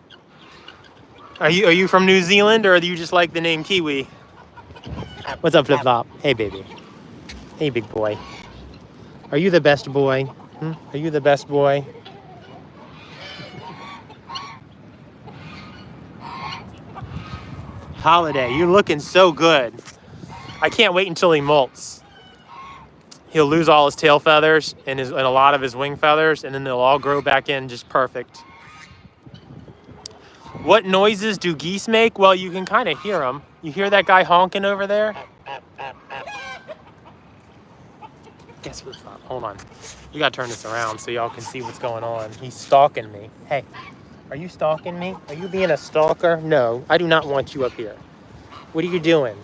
Are you from New Zealand, or do you just like the name Kiwi? What's up, Flip Flop? Hey, baby. Hey, big boy. Are you the best boy? Are you the best boy? Holiday, you're looking so good. I can't wait until he molts. He'll lose all his tail feathers and a lot of his wing feathers, and then they'll all grow back in just perfect. What noises do geese make? Well, you can kind of hear them. You hear that guy honking over there? Guess what's up? Hold on. You gotta turn this around so y'all can see what's going on. He's stalking me. Hey, are you stalking me? Are you being a stalker? No, I do not want you up here. What are you doing?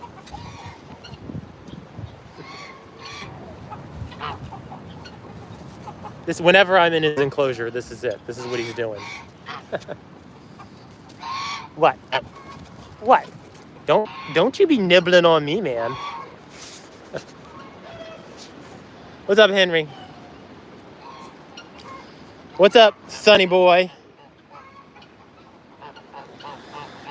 Whenever I'm in his enclosure, this is it. This is what he's doing. What? What? Don't you be nibbling on me, man. What's up, Henry? What's up, Sonny boy?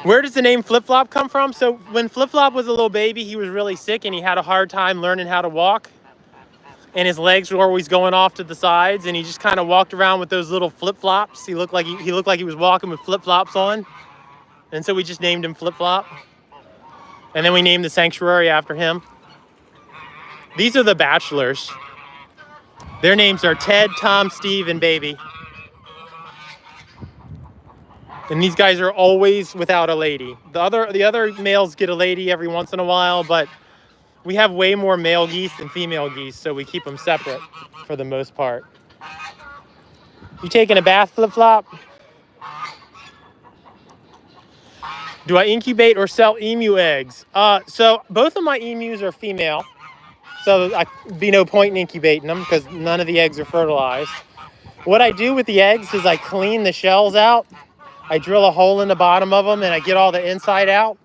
Where does the name Flip Flop come from? So when Flip Flop was a little baby, he was really sick and he had a hard time learning how to walk. And his legs were always going off to the sides, and he just kind of walked around with those little flip flops. He looked like he was walking with flip flops on, and so we just named him Flip Flop. And then we named the sanctuary after him. These are the bachelors. Their names are Ted, Tom, Steve, and Baby. And these guys are always without a lady. The other males get a lady every once in a while, but we have way more male geese than female geese, so we keep them separate for the most part. You taking a bath, Flip Flop? Do I incubate or sell emu eggs? So both of my emus are female, so I'd be no point in incubating them because none of the eggs are fertilized. What I do with the eggs is I clean the shells out. I drill a hole in the bottom of them and I get all the inside out,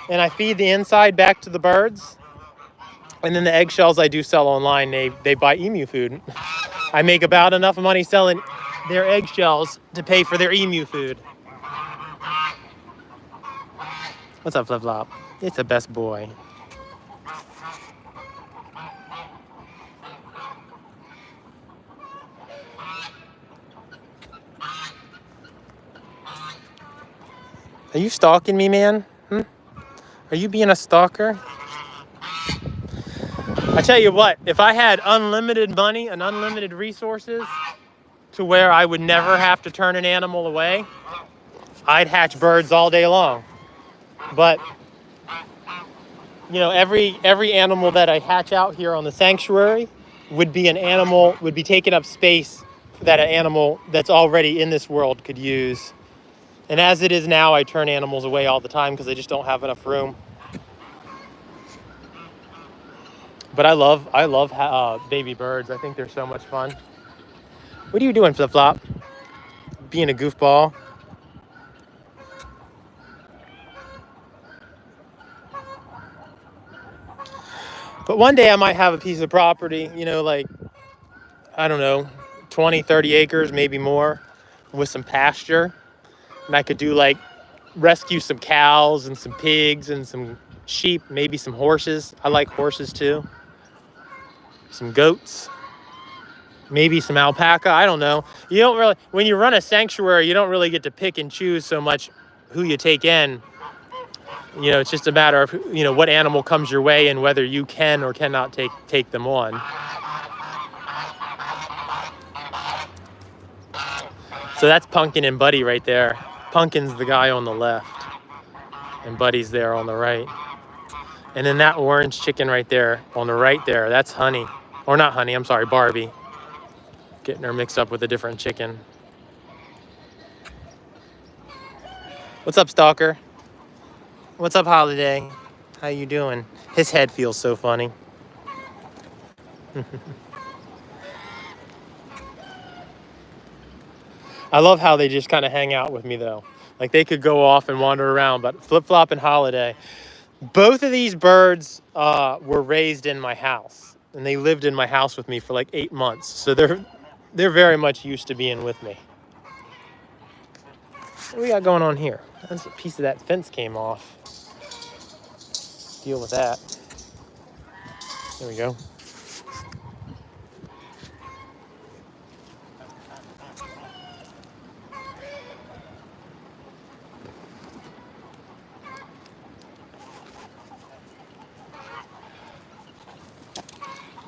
and I feed the inside back to the birds. And then the eggshells I do sell online. They buy emu food. I make about enough money selling their eggshells to pay for their emu food. What's up, Flip Flop? It's the best boy. Are you stalking me, man? Are you being a stalker? I tell you what, if I had unlimited money and unlimited resources, to where I would never have to turn an animal away, I'd hatch birds all day long. But you know, every animal that I hatch out here on the sanctuary would be taking up space that an animal that's already in this world could use. And as it is now, I turn animals away all the time because I just don't have enough room. But I love baby birds. I think they're so much fun. What are you doing, Flip Flop? Being a goofball. But one day I might have a piece of property, you know, like, I don't know, 20, 30 acres, maybe more, with some pasture. And I could do like rescue some cows and some pigs and some sheep, maybe some horses. I like horses too. Some goats, maybe some alpaca. I don't know. You don't really, when you run a sanctuary, you don't really get to pick and choose so much who you take in. You know, it's just a matter of, you know, what animal comes your way and whether you can or cannot take them on. So that's Pumpkin and Buddy right there. Pumpkin's the guy on the left, and Buddy's there on the right. And then that orange chicken right there on the right there, that's Honey. Or not Honey, I'm sorry, Barbie. Getting her mixed up with a different chicken. What's up, Stalker? What's up, Holiday? How you doing? His head feels so funny. I love how they just kind of hang out with me, though. Like, they could go off and wander around, but Flip Flop and Holiday, both of these birds were raised in my house, and they lived in my house with me for like 8 months. So they're very much used to being with me. What we got going on here? That's a piece of that fence came off. Deal with that. There we go.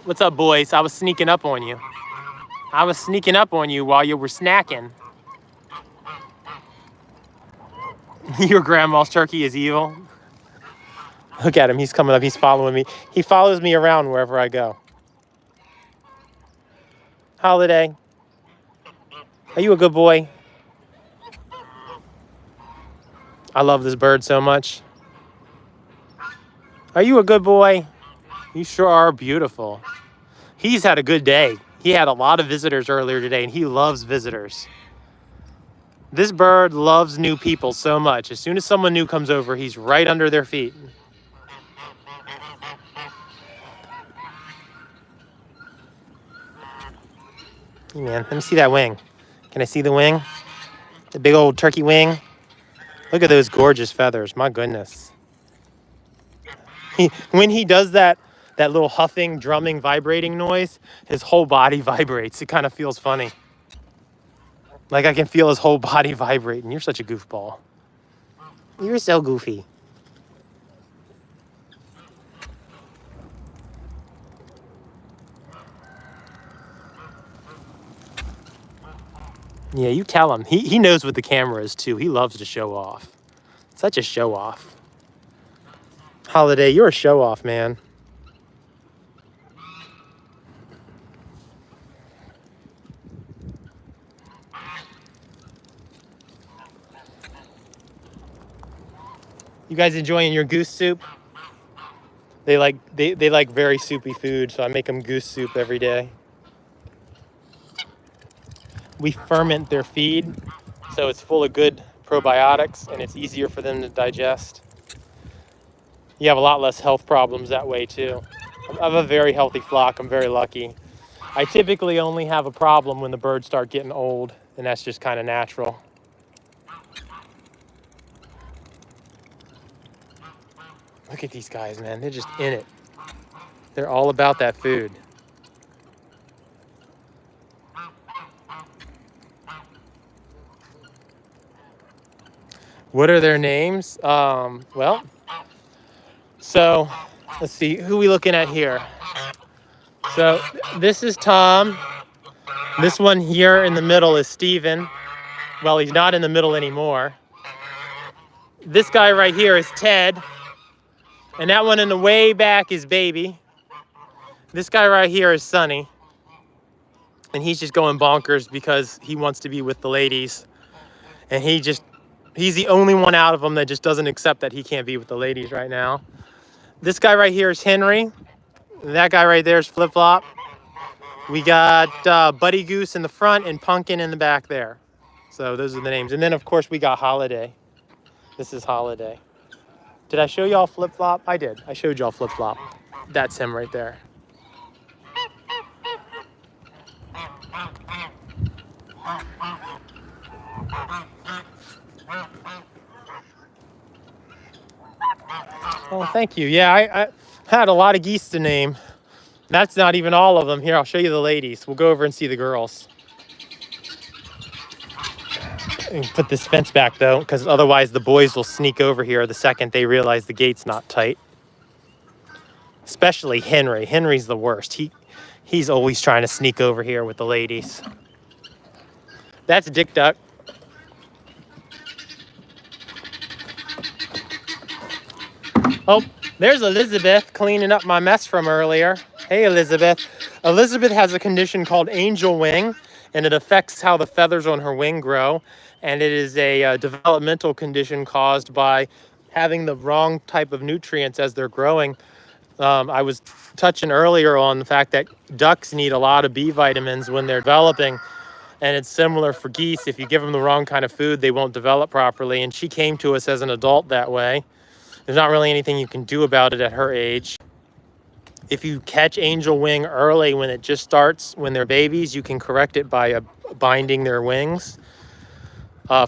What's up, boys? I was sneaking up on you. I was sneaking up on you while you were snacking. Your grandma's turkey is evil. Look at him. He's coming up. He's following me. He follows me around wherever I go. Holiday, are you a good boy? I love this bird so much. Are you a good boy? You sure are beautiful. He's had a good day. He had a lot of visitors earlier today, and he loves visitors. This bird loves new people so much. As soon as someone new comes over, he's right under their feet. Hey man, let me see that wing. Can I see the wing? The big old turkey wing. Look at those gorgeous feathers. My goodness. When he does that little huffing, drumming, vibrating noise, his whole body vibrates. It kind of feels funny. Like I can feel his whole body vibrating. You're such a goofball. You're so goofy. Yeah, you tell him. He knows what the camera is too. He loves to show off. Such a show off. Holiday, you're a show off, man. You guys enjoying your goose soup? They like very soupy food, so I make them goose soup every day. We ferment their feed, so it's full of good probiotics, and it's easier for them to digest. You have a lot less health problems that way, too. I have a very healthy flock. I'm very lucky. I typically only have a problem when the birds start getting old, and that's just kind of natural. Look at these guys, man. They're just in it. They're all about that food. What are their names? Well, so let's see. Who are we looking at here? So this is Tom. This one here in the middle is Steven. Well, he's not in the middle anymore. This guy right here is Ted. And that one in the way back is Baby. This guy right here is Sonny. And he's just going bonkers because he wants to be with the ladies. And he's the only one out of them that just doesn't accept that he can't be with the ladies right now. This guy right here is Henry. That guy right there is Flip Flop. We got Buddy Goose in the front and Pumpkin in the back there. So those are the names. And then, of course, we got Holiday. This is Holiday. Did I show y'all Flip Flop? I did. I showed y'all Flip Flop. That's him right there. Oh, thank you. Yeah, I had a lot of geese to name. That's not even all of them. Here, I'll show you the ladies. We'll go over and see the girls. And put this fence back, though, because otherwise the boys will sneak over here the second they realize the gate's not tight. Especially Henry. Henry's the worst. He's always trying to sneak over here with the ladies. That's Dick Duck. Oh, there's Elizabeth cleaning up my mess from earlier. Hey, Elizabeth. Elizabeth has a condition called angel wing, and it affects how the feathers on her wing grow. And it is a developmental condition caused by having the wrong type of nutrients as they're growing. I was touching earlier on the fact that ducks need a lot of B vitamins when they're developing. And it's similar for geese. If you give them the wrong kind of food, they won't develop properly. And she came to us as an adult that way. There's not really anything you can do about it at her age. If you catch angel wing early when it just starts, when they're babies, you can correct it by binding their wings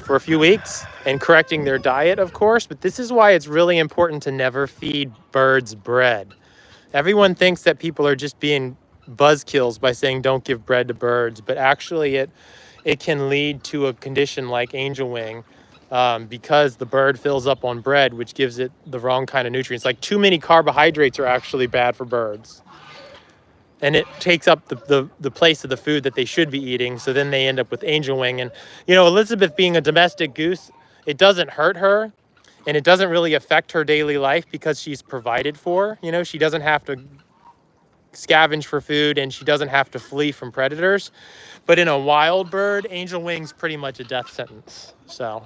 for a few weeks and correcting their diet, of course. But this is why it's really important to never feed birds bread. Everyone thinks that people are just being buzzkills by saying don't give bread to birds, but actually it can lead to a condition like angel wing. Because the bird fills up on bread, which gives it the wrong kind of nutrients. Like too many carbohydrates are actually bad for birds. And it takes up the place of the food that they should be eating. So then they end up with angel wing. And, you know, Elizabeth being a domestic goose, it doesn't hurt her. And it doesn't really affect her daily life because she's provided for. You know, she doesn't have to scavenge for food and she doesn't have to flee from predators. But in a wild bird, angel wing's pretty much a death sentence. So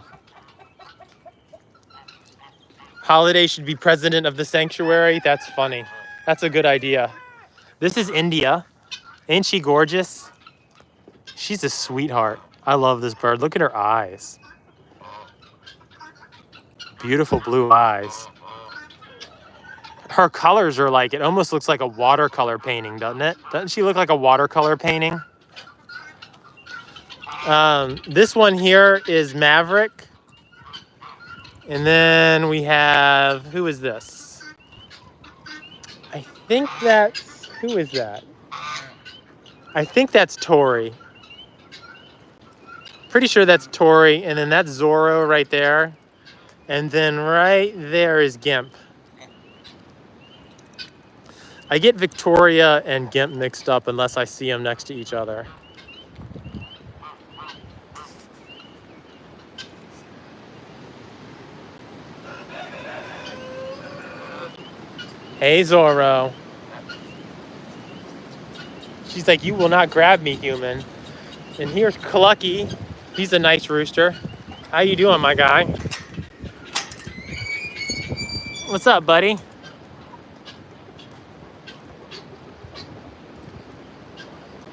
Holiday should be president of the sanctuary. That's funny. That's a good idea. This is India. Ain't she gorgeous? She's a sweetheart. I love this bird. Look at her eyes. Beautiful blue eyes. Her colors are like, it almost looks like a watercolor painting, doesn't it? Doesn't she look like a watercolor painting? This one here is Maverick. And then we have, who is this? I think that's, who is that? I think that's Tori. Pretty sure that's Tori. And then that's Zorro right there. And then right there is Gimp. I get Victoria and Gimp mixed up unless I see them next to each other. Hey, Zorro. She's like, you will not grab me, human. And here's Clucky. He's a nice rooster. How you doing, my guy? What's up, buddy?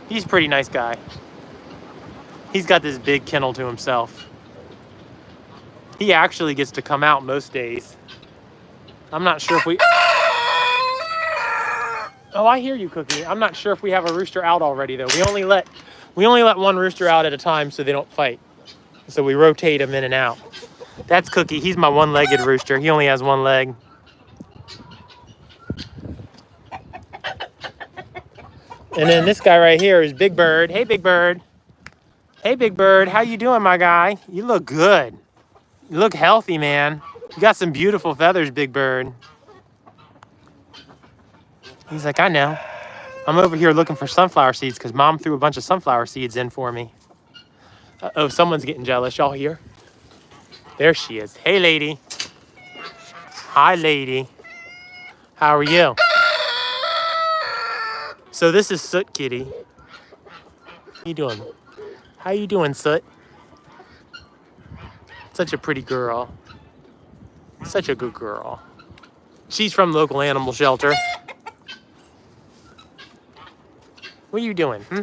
He's a pretty nice guy. He's got this big kennel to himself. He actually gets to come out most days. I'm not sure if we... Oh, I hear you, Cookie. I'm not sure if we have a rooster out already, though. We only let one rooster out at a time so they don't fight. So we rotate them in and out. That's Cookie. He's my one-legged rooster. He only has one leg. And then this guy right here is Big Bird. Hey, Big Bird. Hey, Big Bird. How you doing, my guy? You look good. You look healthy, man. You got some beautiful feathers, Big Bird. He's like, I know. I'm over here looking for sunflower seeds because Mom threw a bunch of sunflower seeds in for me. Uh-oh, someone's getting jealous. Y'all hear? There she is. Hey, lady. Hi, lady. How are you? So this is Soot Kitty. How you doing? How you doing, Soot? Such a pretty girl. Such a good girl. She's from the local animal shelter. What are you doing? Hmm?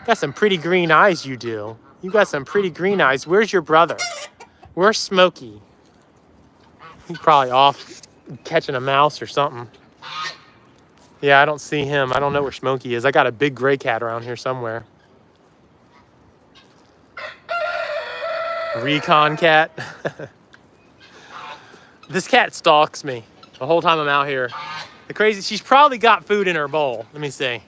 Got some pretty green eyes, you do. You got some pretty green eyes. Where's your brother? Where's Smokey? He's probably off catching a mouse or something. Yeah, I don't see him. I don't know where Smokey is. I got a big gray cat around here somewhere. Recon cat. This cat stalks me the whole time I'm out here. The crazy, she's probably got food in her bowl. Let me see.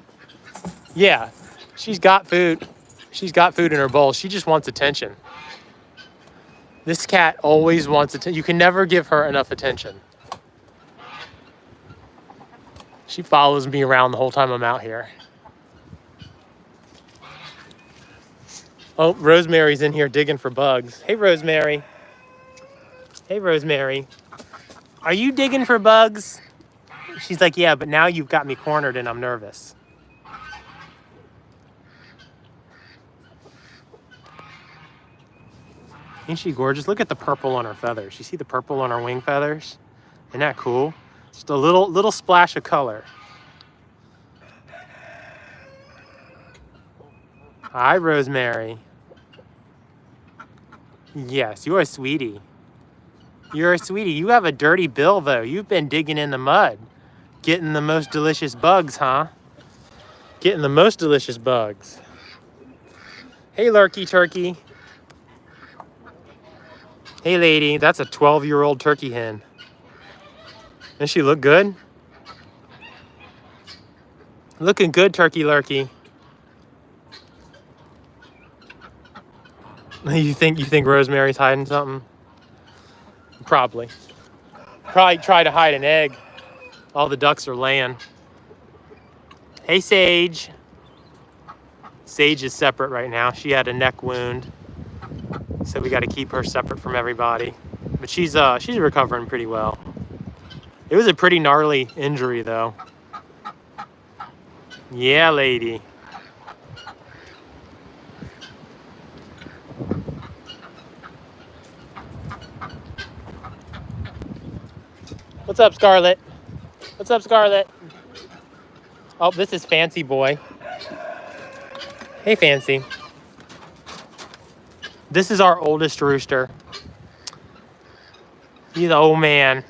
Yeah, she's got food. She's got food in her bowl. She just wants attention. This cat always wants attention. You can never give her enough attention. She follows me around the whole time I'm out here. Oh, Rosemary's in here digging for bugs. Hey, Rosemary. Hey, Rosemary. Are you digging for bugs? She's like, yeah, but now you've got me cornered and I'm nervous. Ain't she gorgeous? Look at the purple on her feathers. You see the purple on her wing feathers? Isn't that cool? Just a little splash of color. Hi, Rosemary. Yes, you're a sweetie. You're a sweetie. You have a dirty bill, though. You've been digging in the mud. Getting the most delicious bugs, huh? Getting the most delicious bugs. Hey, Lurky Turkey. Hey, lady. That's a 12-year-old turkey hen. Does she look good? Looking good, Turkey Lurky. You think Rosemary's hiding something? Probably. Probably try to hide an egg. All the ducks are laying. Hey, Sage. Sage is separate right now. She had a neck wound, so we got to keep her separate from everybody. But she's recovering pretty well. It was a pretty gnarly injury, though. Yeah, lady. What's up, Scarlet? What's up, Scarlet? Oh, this is Fancy Boy. Hey, Fancy. This is our oldest rooster. He's an old man.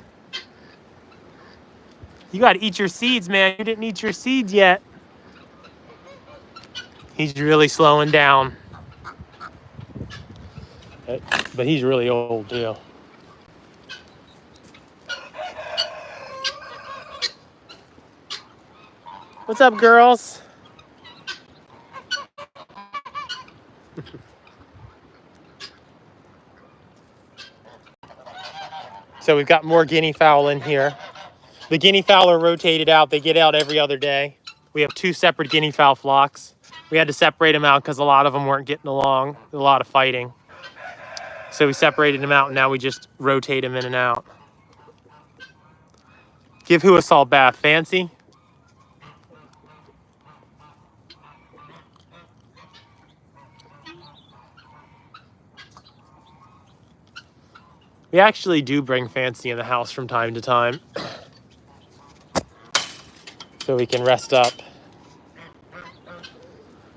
You gotta eat your seeds, man. You didn't eat your seeds yet. He's really slowing down. But he's really old, too. What's up, girls? So we've got more guinea fowl in here. The guinea fowl are rotated out. They get out every other day. We have 2 separate guinea fowl flocks. We had to separate them out because a lot of them weren't getting along. A lot of fighting. So we separated them out, and now we just rotate them in and out. Give who a salt bath? Fancy? We actually do bring Fancy in the house from time to time so we can rest up.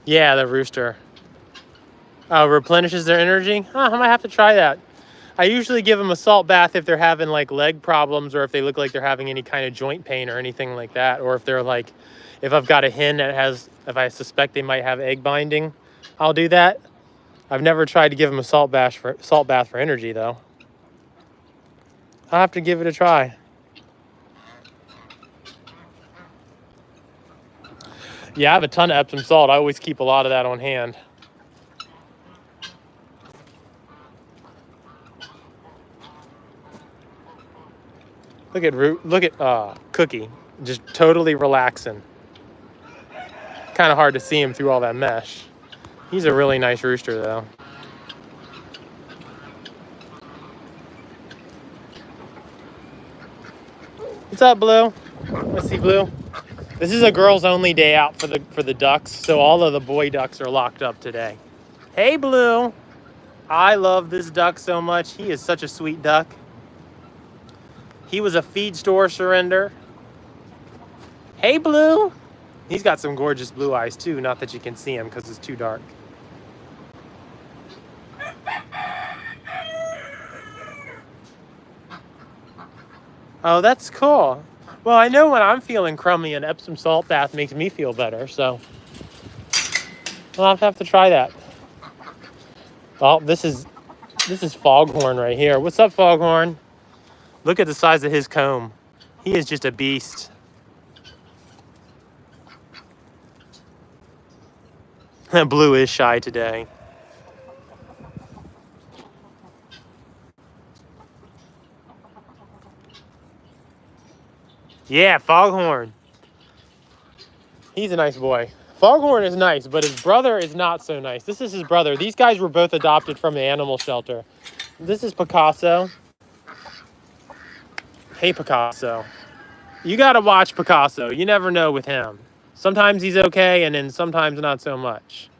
Yeah, the rooster. Replenishes their energy? Huh, I might have to try that. I usually give them a salt bath if they're having like leg problems or if they look like they're having any kind of joint pain or anything like that. Or if they're like, if I've got a hen that has, if I suspect they might have egg binding, I'll do that. I've never tried to give them a salt bath for energy though. I'll have to give it a try. Yeah, I have a ton of Epsom salt. I always keep a lot of that on hand. Look at Cookie, just totally relaxing. kind of hard to see him through all that mesh. He's a really nice rooster, though. What's up, Blue? Let's see, Blue. This is a girls only day out for the ducks, so all of the boy ducks are locked up today. Hey, Blue. I love this duck so much. He is such a sweet duck. He was a feed store surrender. Hey, Blue. He's got some gorgeous blue eyes too, not that you can see him because it's too dark. Oh, that's cool. Well, I know when I'm feeling crummy, an Epsom salt bath makes me feel better, so I'll have to try that. Oh, this is Foghorn right here. What's up, Foghorn? Look at the size of his comb. He is just a beast. Blue is shy today. Yeah, Foghorn. He's a nice boy. Foghorn is nice, but his brother is not so nice. This is his brother. These guys were both adopted from the animal shelter. This is Picasso. Hey, Picasso. You gotta watch Picasso. You never know with him. Sometimes he's okay, and then sometimes not so much.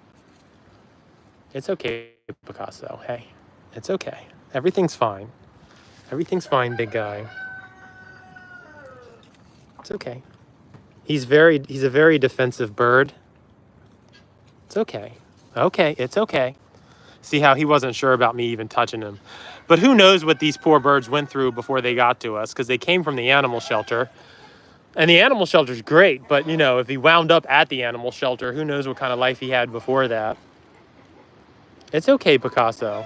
It's okay, Picasso. Hey, it's okay. Everything's fine. Everything's fine, big guy. It's okay. He's a very defensive bird. It's okay. Okay, it's okay. See how he wasn't sure about me even touching him. But who knows what these poor birds went through before they got to us, because they came from the animal shelter. And the animal shelter's great, but you know, if he wound up at the animal shelter, who knows what kind of life he had before that. It's okay, Picasso.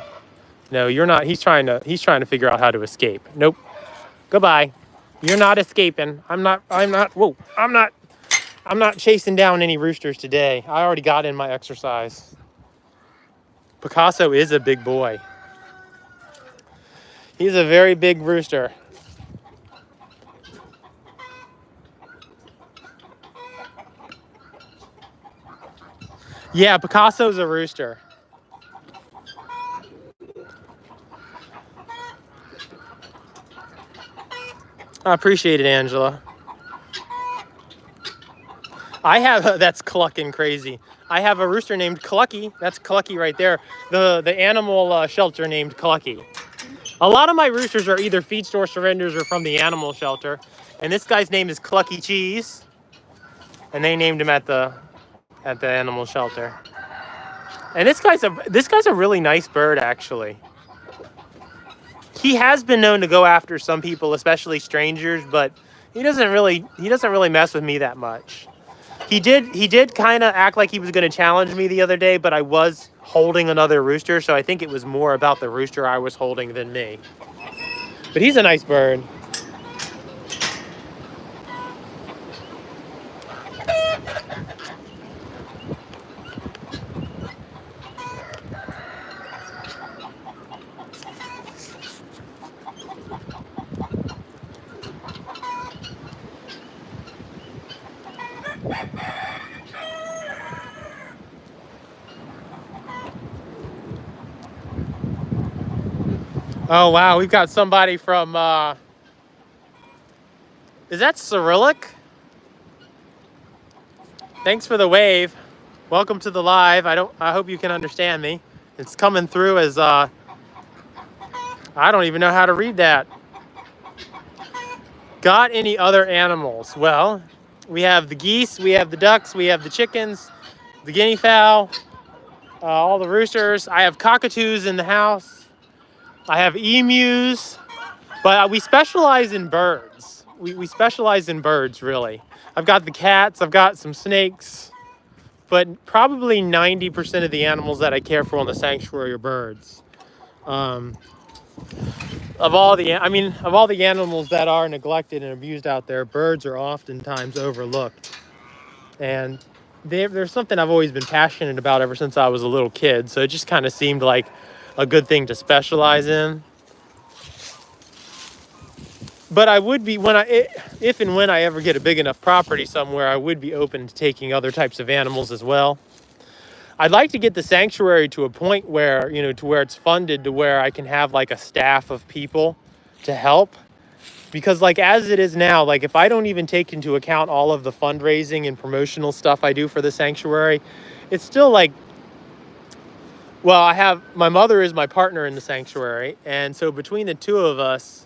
No, you're not. He's trying to figure out how to escape. Nope. Goodbye. You're not escaping. I'm not chasing down any roosters today. I already got in my exercise. Picasso is a big boy. He's a very big rooster. Yeah, Picasso's a rooster. I appreciate it, Angela. I have, that's clucking crazy. I have a rooster named Clucky. That's Clucky right there. The animal shelter named Clucky. A lot of my roosters are either feed store surrenders or from the animal shelter. And this guy's name is Clucky Cheese. And they named him at the animal shelter. And this guy's a really nice bird, actually. He has been known to go after some people, especially strangers, but he doesn't really mess with me that much. He did kind of act like he was going to challenge me the other day, but I was holding another rooster, so I think it was more about the rooster I was holding than me. But he's a nice bird. Oh, wow. We've got somebody from, is that Cyrillic? Thanks for the wave. Welcome to the live. I hope you can understand me. It's coming through as, I don't even know how to read that. Got any other animals? Well, we have the geese, we have the ducks, we have the chickens, the guinea fowl, all the roosters. I have cockatoos in the house. I have emus, but we specialize in birds. We specialize in birds, really. I've got the cats, I've got some snakes, but probably 90% of the animals that I care for in the sanctuary are birds. Of all the animals that are neglected and abused out there, birds are oftentimes overlooked. And there's something I've always been passionate about ever since I was a little kid, so it just kind of seemed like a good thing to specialize in. But I would be, if and when I ever get a big enough property somewhere, I would be open to taking other types of animals as well. I'd like to get the sanctuary to a point where, to where it's funded to where I can have like a staff of people to help. Because like as it is now, like if I don't even take into account all of the fundraising and promotional stuff I do for the sanctuary, it's still like, well, my mother is my partner in the sanctuary. And so between the two of us,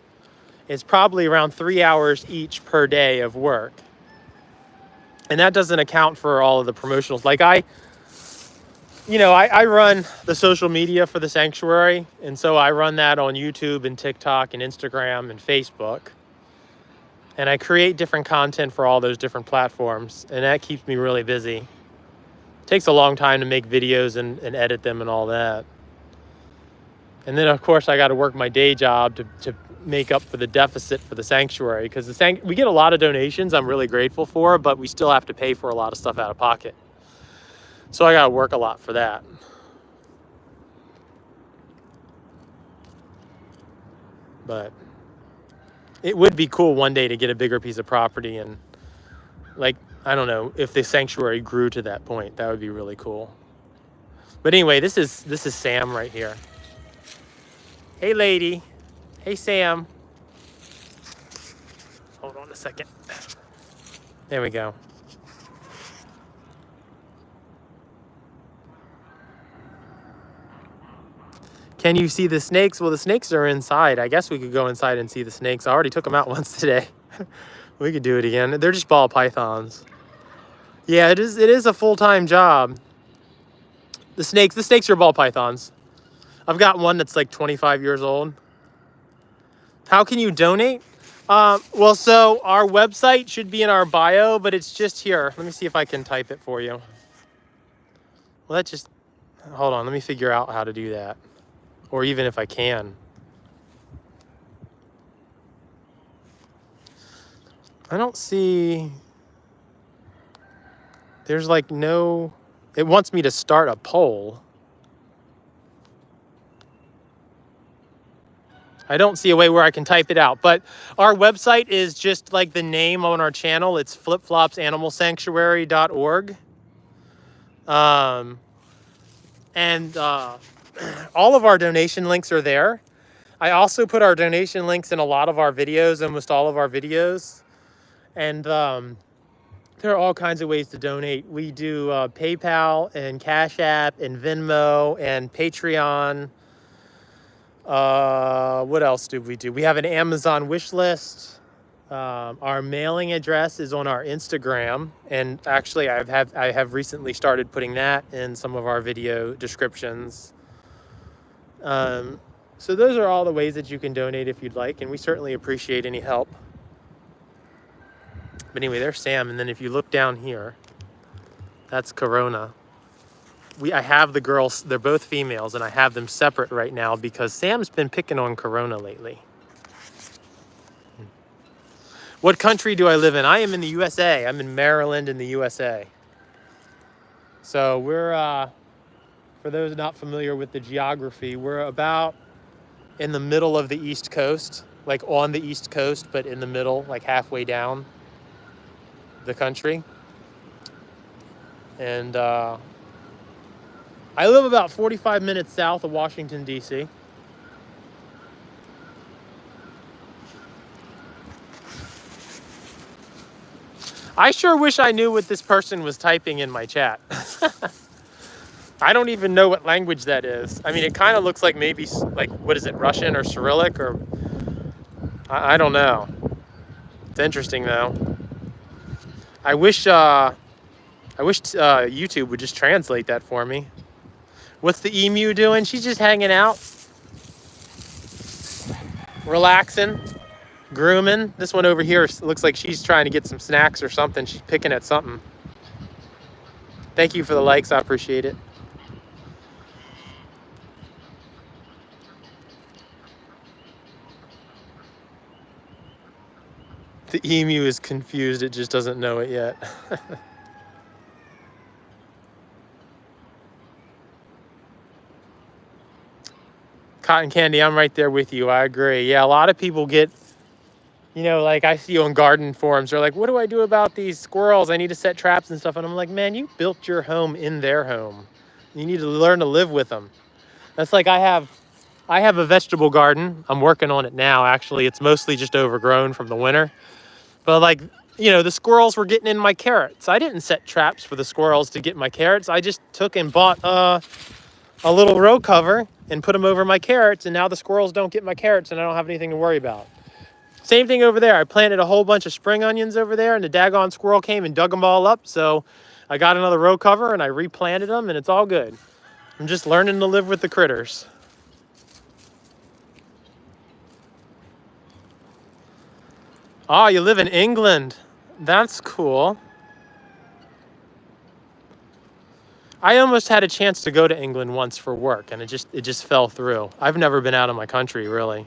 it's probably around 3 hours each per day of work. And that doesn't account for all of the promotionals. Like I run the social media for the sanctuary. And so I run that on YouTube and TikTok and Instagram and Facebook. And I create different content for all those different platforms. And that keeps me really busy. It takes a long time to make videos and edit them and all that. And then, of course, I got to work my day job to make up for the deficit for the sanctuary. Because we get a lot of donations I'm really grateful for, but we still have to pay for a lot of stuff out of pocket. So I got to work a lot for that. But it would be cool one day to get a bigger piece of property and, like, I don't know, if the sanctuary grew to that point, that would be really cool. But anyway, this is Sam right here. Hey, lady. Hey, Sam. Hold on a second. There we go. Can you see the snakes? Well, the snakes are inside. I guess we could go inside and see the snakes. I already took them out once today. We could do it again. They're just ball pythons. Yeah, it is a full-time job. The snakes are ball pythons. I've got one that's like 25 years old. How can you donate? Well, so our website should be in our bio, but it's just here. Let me see if I can type it for you. Well, hold on. Let me figure out how to do that. Or even if I can. I don't see, there's like no, it wants me to start a poll. I don't see a way where I can type it out, but our website is just like the name on our channel. It's flipflopsanimalsanctuary.org. And all of our donation links are there. I also put our donation links in a lot of our videos, almost all of our videos. And there are all kinds of ways to donate. We do PayPal and Cash App and Venmo and Patreon. What else do? We have an Amazon wish list. Our mailing address is on our Instagram, and actually I have recently started putting that in some of our video descriptions. So those are all the ways that you can donate if you'd like, and we certainly appreciate any help. But anyway, there's Sam, and then if you look down here, that's Corona. I have the girls, they're both females, and I have them separate right now because Sam's been picking on Corona lately. What country do I live in? I am in the USA. I'm in Maryland in the USA. So we're, for those not familiar with the geography, we're about in the middle of the East Coast, like on the East Coast, but in the middle, like halfway down the country. And I live about 45 minutes south of Washington, D.C. I sure wish I knew what this person was typing in my chat. I don't even know what language that is. I mean, it kind of looks like maybe, like, what is it, Russian or Cyrillic or... I don't know. It's interesting, though. I wish YouTube would just translate that for me. What's the emu doing? She's just hanging out. Relaxing. Grooming. This one over here looks like she's trying to get some snacks or something. She's picking at something. Thank you for the likes. I appreciate it. The emu is confused. It just doesn't know it yet. Cotton Candy, I'm right there with you. I agree. Yeah, a lot of people get, You know, like I see on garden forums, they're like, what do I do about these squirrels? I need to set traps and stuff. And I'm like, man, you built your home in their home. You need to learn to live with them. That's like I have a vegetable garden. I'm working on it now, actually. It's mostly just overgrown from the winter. But like, you know, the squirrels were getting in my carrots. I didn't set traps for the squirrels to get my carrots. I just took and bought a little row cover and put them over my carrots. And now the squirrels don't get my carrots and I don't have anything to worry about. Same thing over there. I planted a whole bunch of spring onions over there and the daggone squirrel came and dug them all up. So I got another row cover and I replanted them and it's all good. I'm just learning to live with the critters. Oh, you live in England. That's cool. I almost had a chance to go to England once for work and it just fell through. I've never been out of my country, really.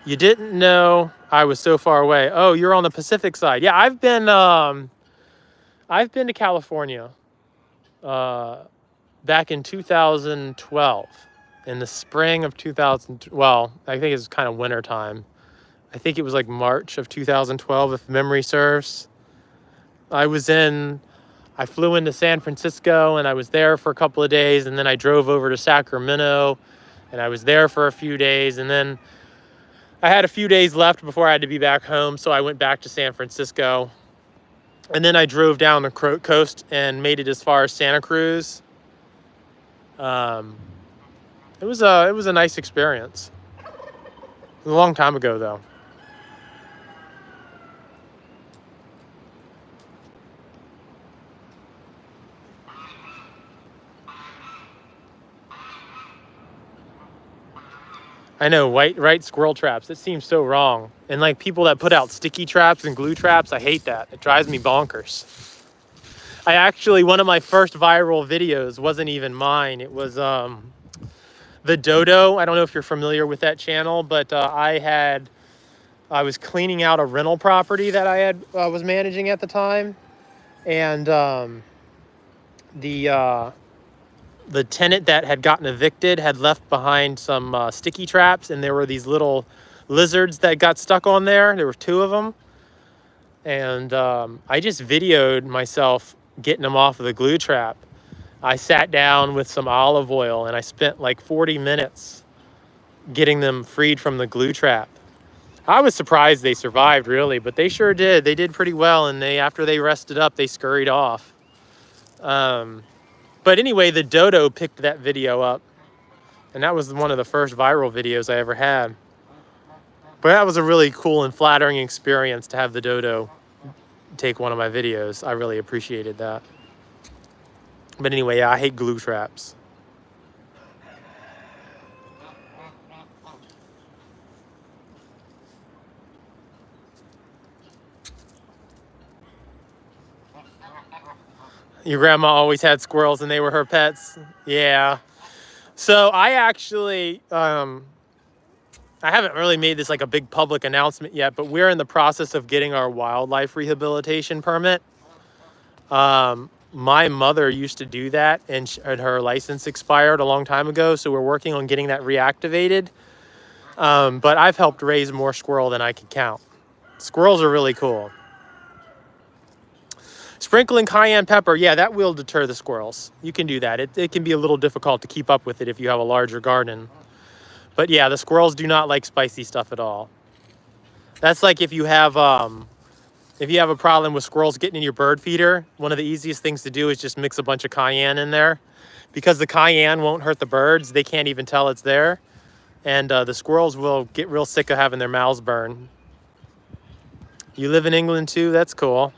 You didn't know I was so far away. Oh, you're on the Pacific side. Yeah, I've been to California back in 2012. In the spring of 2000, well, I think it's kind of winter time. I think it was like March of 2012, if memory serves. I flew into San Francisco and I was there for a couple of days and then I drove over to Sacramento and I was there for a few days and then I had a few days left before I had to be back home, so I went back to San Francisco. And then I drove down the coast and made it as far as Santa Cruz. It was a nice experience. It was a long time ago, though. I know, right squirrel traps. It seems so wrong. And like people that put out sticky traps and glue traps, I hate that. It drives me bonkers. One of my first viral videos wasn't even mine. It was the Dodo. I don't know if you're familiar with that channel, but I was cleaning out a rental property that I was managing at the time. And the tenant that had gotten evicted had left behind some sticky traps, and there were these little lizards that got stuck on there. There were 2 of them. And I just videoed myself getting them off of the glue trap. I sat down with some olive oil and I spent like 40 minutes getting them freed from the glue trap. I was surprised they survived, really, but they sure did. They did pretty well, and after they rested up, they scurried off. But anyway, the Dodo picked that video up, and that was one of the first viral videos I ever had. But that was a really cool and flattering experience to have the Dodo take one of my videos. I really appreciated that. But anyway, yeah, I hate glue traps. Your grandma always had squirrels and they were her pets? Yeah. So I actually, I haven't really made this like a big public announcement yet, but we're in the process of getting our wildlife rehabilitation permit. My mother used to do that and her license expired a long time ago. So we're working on getting that reactivated. But I've helped raise more squirrel than I can count. Squirrels are really cool. Sprinkling cayenne pepper, yeah, that will deter the squirrels. You can do that. It can be a little difficult to keep up with it if you have a larger garden. But yeah, the squirrels do not like spicy stuff at all. That's like if you have a problem with squirrels getting in your bird feeder, one of the easiest things to do is just mix a bunch of cayenne in there. Because the cayenne won't hurt the birds, they can't even tell it's there. And the squirrels will get real sick of having their mouths burned. You live in England too? That's cool.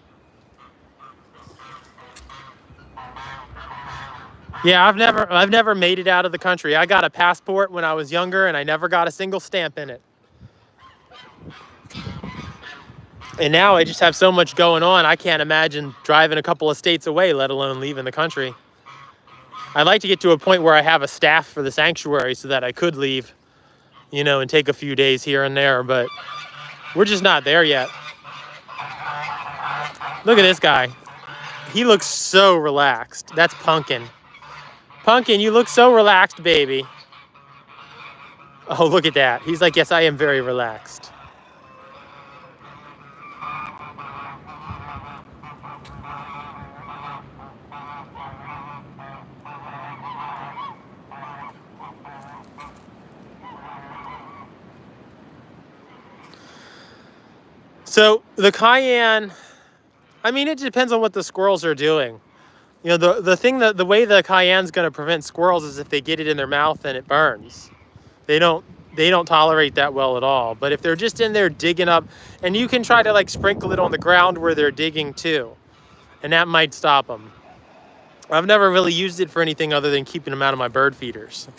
Yeah, I've never made it out of the country. I got a passport when I was younger and I never got a single stamp in it. And now I just have so much going on, I can't imagine driving a couple of states away, let alone leaving the country. I'd like to get to a point where I have a staff for the sanctuary so that I could leave, you know, and take a few days here and there, but we're just not there yet. Look at this guy. He looks so relaxed. That's Pumpkin. Pumpkin, you look so relaxed, baby. Oh, look at that. He's like, yes, I am very relaxed. So the cayenne, I mean, it depends on what the squirrels are doing. You know, the way the cayenne's going to prevent squirrels is if they get it in their mouth and it burns. They don't tolerate that well at all. But if they're just in there digging up, and you can try to like sprinkle it on the ground where they're digging too, and that might stop them. I've never really used it for anything other than keeping them out of my bird feeders.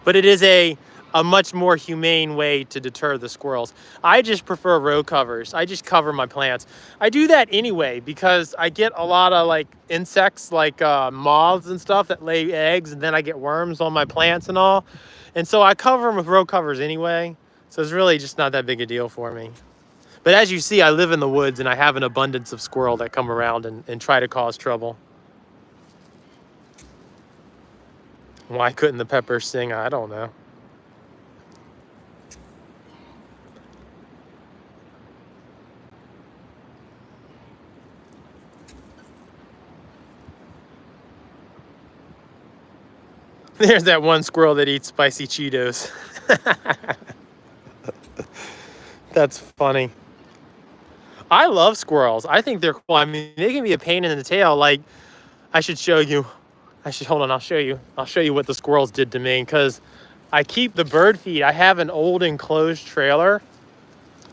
But it is a much more humane way to deter the squirrels. I just prefer row covers. I just cover my plants. I do that anyway because I get a lot of like insects like moths and stuff that lay eggs, and then I get worms on my plants and all. And so I cover them with row covers anyway. So it's really just not that big a deal for me. But as you see, I live in the woods and I have an abundance of squirrel that come around and try to cause trouble. Why couldn't the peppers sing? I don't know. There's that one squirrel that eats spicy Cheetos. That's funny. I love squirrels. I think they're cool. I mean, they can be a pain in the tail. Like, I should show you. Hold on, I'll show you. I'll show you what the squirrels did to me because I keep the bird feed. I have an old enclosed trailer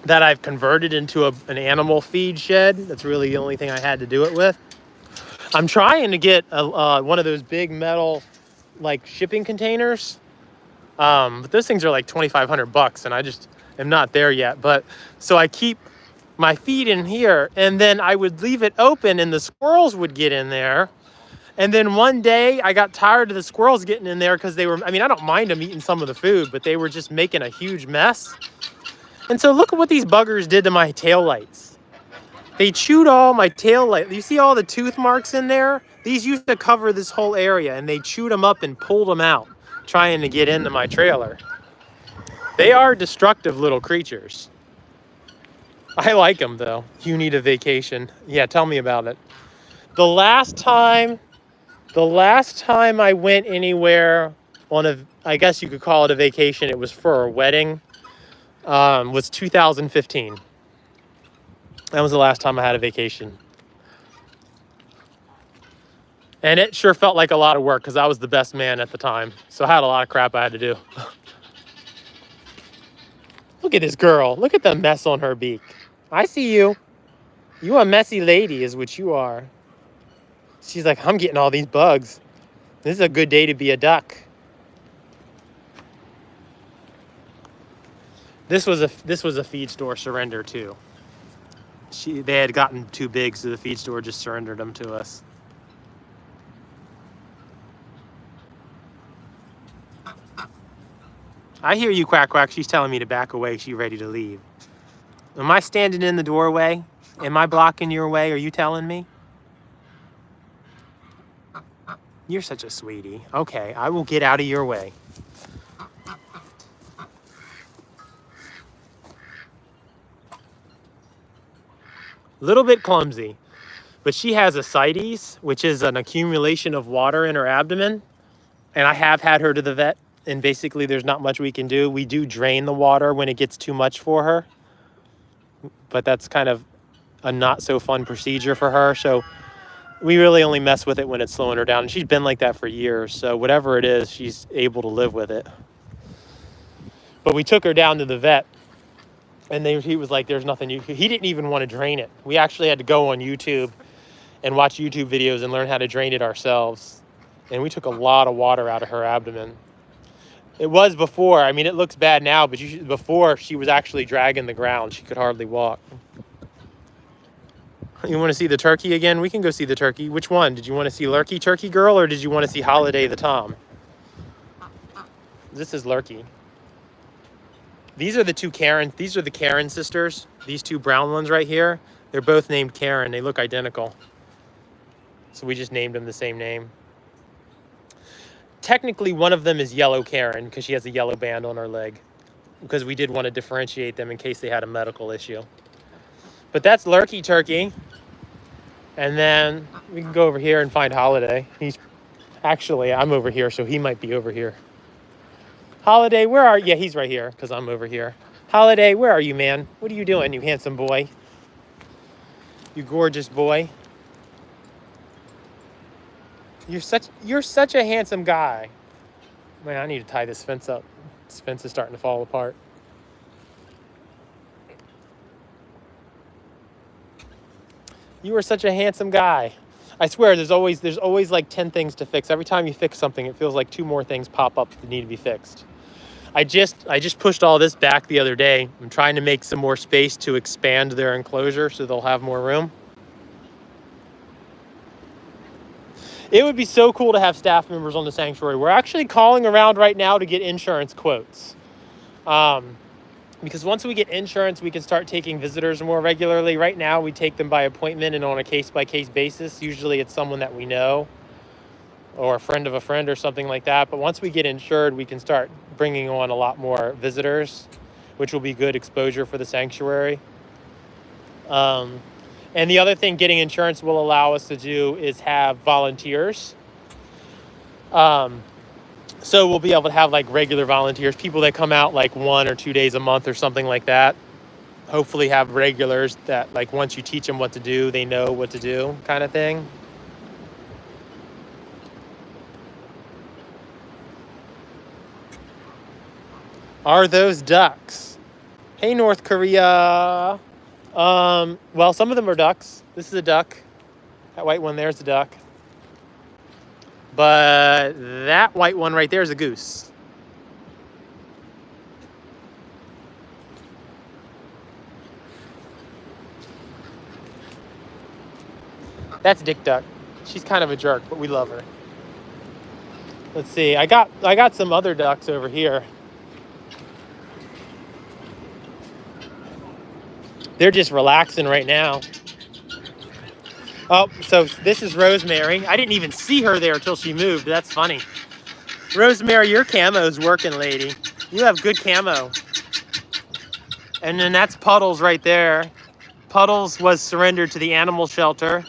that I've converted into an animal feed shed. That's really the only thing I had to do it with. I'm trying to get one of those big metal like shipping containers. But those things are like $2,500 and I just am not there yet. But so I keep my feed in here and then I would leave it open and the squirrels would get in there. And then one day I got tired of the squirrels getting in there because they were, I mean, I don't mind them eating some of the food, but they were just making a huge mess. And so look at what these buggers did to my tail lights. They chewed all my tail light. You see all the tooth marks in there? These used to cover this whole area and they chewed them up and pulled them out, trying to get into my trailer. They are destructive little creatures. I like them though. You need a vacation. Yeah, tell me about it. The last time I went anywhere on I guess you could call it a vacation, it was for a wedding, was 2015. That was the last time I had a vacation. And it sure felt like a lot of work because I was the best man at the time. So I had a lot of crap I had to do. Look at this girl. Look at the mess on her beak. I see you. You a messy lady is what you are. She's like, I'm getting all these bugs. This is a good day to be a duck. This was a feed store surrender too. They had gotten too big, so the feed store just surrendered them to us. I hear you, quack quack. She's telling me to back away. She's ready to leave. Am I standing in the doorway? Am I blocking your way? Are you telling me? You're such a sweetie. Okay, I will get out of your way. Little bit clumsy, but she has ascites, which is an accumulation of water in her abdomen. And I have had her to the vet, and basically there's not much we can do. We do drain the water when it gets too much for her, but that's kind of a not so fun procedure for her. So we really only mess with it when it's slowing her down. And she's been like that for years. So whatever it is, she's able to live with it. But we took her down to the vet. And he was like, there's nothing he didn't even want to drain it. We actually had to go on YouTube and watch YouTube videos and learn how to drain it ourselves. And we took a lot of water out of her abdomen. It was before. I mean, it looks bad now, but before she was actually dragging the ground. She could hardly walk. You want to see the turkey again? We can go see the turkey. Which one? Did you want to see Lurky Turkey Girl or did you want to see Holiday the Tom? This is Lurky. These are the two Karen. These are the Karen sisters. These two brown ones right here. They're both named Karen. They look identical. So we just named them the same name. technically one of them is yellow Karen because she has a yellow band on her leg, because we did want to differentiate them in case they had a medical issue. But that's Lurky Turkey. And then we can go over here and find Holiday. He's actually, I'm over here, so he might be over here. Holiday, where are you? Yeah, he's right here because I'm over here. Holiday, where are you, man? What are you doing, you handsome boy? You gorgeous boy. You're such a handsome guy. Man, I need to tie this fence up. This fence is starting to fall apart. You are such a handsome guy. I swear, there's always like 10 things to fix. Every time you fix something, it feels like 2 more things pop up that need to be fixed. I just pushed all this back the other day. I'm trying to make some more space to expand their enclosure so they'll have more room. It would be so cool to have staff members on the sanctuary. We're actually calling around right now to get insurance quotes. Because once we get insurance, we can start taking visitors more regularly. Right now, we take them by appointment and on a case-by-case basis. Usually it's someone that we know or a friend of a friend or something like that. But once we get insured, we can start bringing on a lot more visitors, which will be good exposure for the sanctuary. And the other thing getting insurance will allow us to do is have volunteers. So we'll be able to have like regular volunteers, people that come out like 1 or 2 days a month or something like that. Hopefully have regulars that like once you teach them what to do, they know what to do kind of thing. Are those ducks? Hey, North Korea. Well, some of them are ducks. This is a duck. That white one there's a duck. But that white one right there is a goose. That's Dick Duck. She's kind of a jerk, but we love her. Let's see. I got some other ducks over here. They're just relaxing right now. Oh, so this is Rosemary. I didn't even see her there until she moved. That's funny. Rosemary, your camo's working, lady. You have good camo. And then that's Puddles right there. Puddles was surrendered to the animal shelter,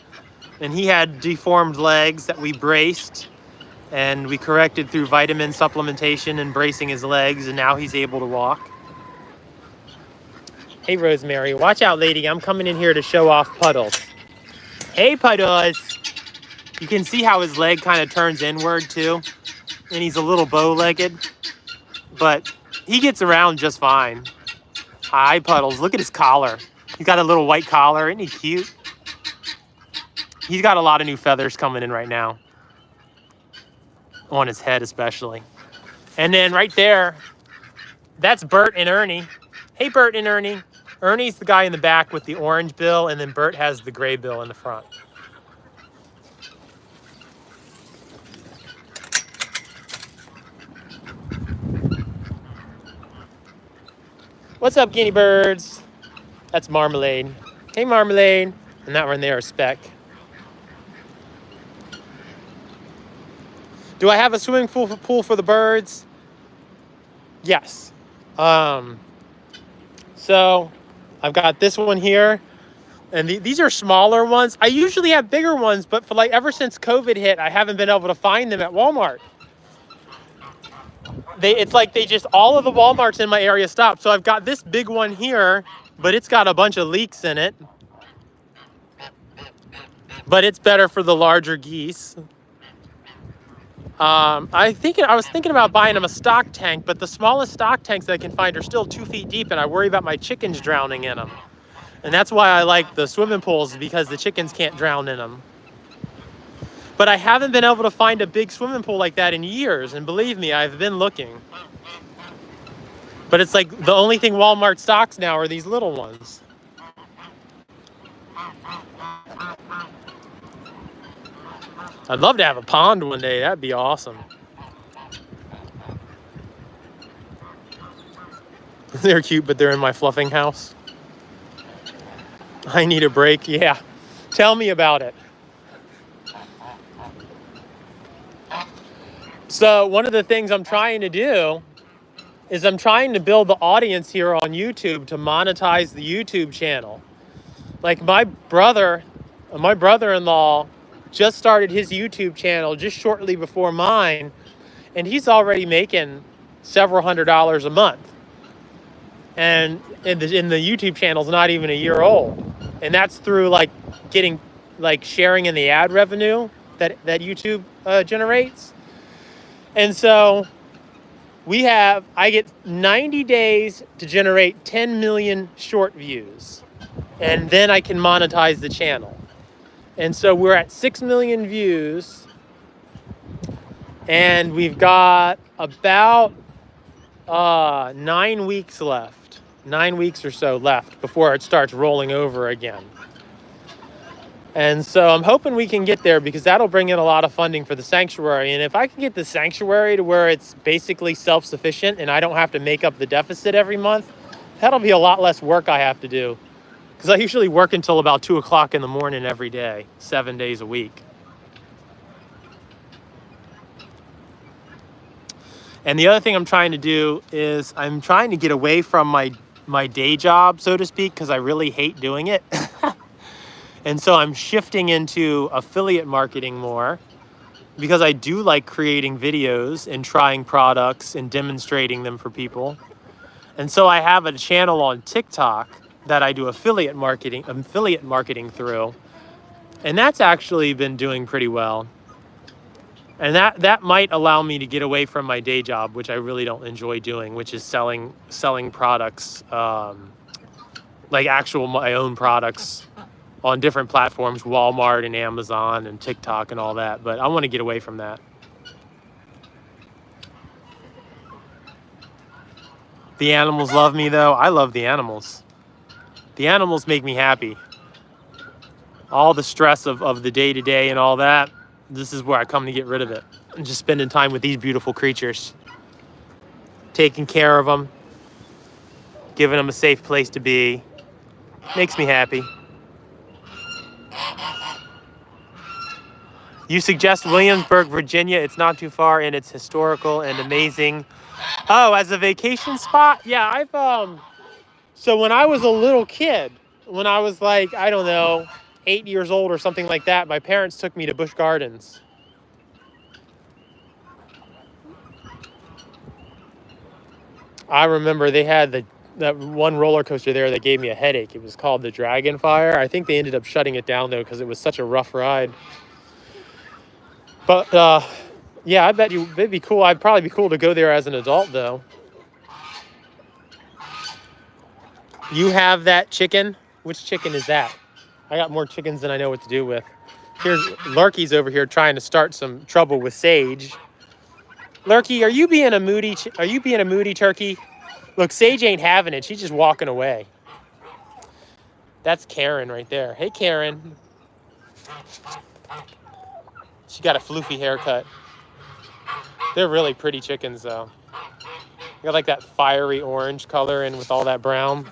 and he had deformed legs that we braced, and we corrected through vitamin supplementation and bracing his legs, and now he's able to walk. Hey, Rosemary. Watch out, lady. I'm coming in here to show off Puddles. Hey, Puddles. You can see how his leg kind of turns inward, too. And he's a little bow-legged. But he gets around just fine. Hi, Puddles. Look at his collar. He's got a little white collar. Isn't he cute? He's got a lot of new feathers coming in right now. On his head, especially. And then right there, that's Bert and Ernie. Hey, Bert and Ernie. Ernie's the guy in the back with the orange bill, and then Bert has the gray bill in the front. What's up, guinea birds? That's Marmalade. Hey, Marmalade. And that one there is Speck. Do I have a swimming pool for the birds? Yes. So I've got this one here, and these are smaller ones. I usually have bigger ones, but for like ever since COVID hit, I haven't been able to find them at Walmart. It's like they just, all of the Walmarts in my area stopped. So I've got this big one here, but it's got a bunch of leaks in it. But it's better for the larger geese. I was thinking about buying them a stock tank, but the smallest stock tanks that I can find are still 2 feet deep, and I worry about my chickens drowning in them. And that's why I like the swimming pools, because the chickens can't drown in them. But I haven't been able to find a big swimming pool like that in years, and believe me, I've been looking. But it's like the only thing Walmart stocks now are these little ones. I'd love to have a pond one day. That'd be awesome. They're cute, but they're in my fluffing house. I need a break. Yeah. Tell me about it. So one of the things I'm trying to do is I'm trying to build the audience here on YouTube to monetize the YouTube channel. Like my brother-in-law just started his YouTube channel just shortly before mine, and he's already making several $100s a month. And in the YouTube channel's not even a year old. And that's through like getting, like sharing in the ad revenue that YouTube generates. And so I get 90 days to generate 10 million short views. And then I can monetize the channel. And so we're at 6 million views. And we've got about 9 weeks left. 9 weeks or so left before it starts rolling over again. And so I'm hoping we can get there because that'll bring in a lot of funding for the sanctuary. And if I can get the sanctuary to where it's basically self-sufficient and I don't have to make up the deficit every month, that'll be a lot less work I have to do. Because I usually work until about 2 o'clock in the morning every day, 7 days a week. And the other thing I'm trying to do is I'm trying to get away from my day job, so to speak, because I really hate doing it. And so I'm shifting into affiliate marketing more because I do like creating videos and trying products and demonstrating them for people. And so I have a channel on TikTok that I do affiliate marketing through. And that's actually been doing pretty well. And that might allow me to get away from my day job, which I really don't enjoy doing, which is selling products, like actual my own products on different platforms, Walmart and Amazon and TikTok and all that. But I want to get away from that. The animals love me though. I love the animals. The animals make me happy. All the stress of the day-to-day and all that, this is where I come to get rid of it. And just spending time with these beautiful creatures. Taking care of them. Giving them a safe place to be. Makes me happy. You suggest Williamsburg, Virginia. It's not too far and it's historical and amazing. Oh, as a vacation spot? Yeah, so when I was a little kid, when I was like, I don't know, 8 years old or something like that, my parents took me to Busch Gardens. I remember they had that one roller coaster there that gave me a headache. It was called the Dragon Fire. I think they ended up shutting it down though because it was such a rough ride. But yeah, I bet it'd be cool. I'd probably be cool to go there as an adult though. You have that chicken? Which chicken is that? I got more chickens than I know what to do with. Here's Lurky's over here trying to start some trouble with Sage. Lurky, are you being a moody turkey? Look, Sage ain't having it. She's just walking away. That's Karen right there. Hey, Karen. She got a floofy haircut. They're really pretty chickens, though. They got like that fiery orange color and with all that brown.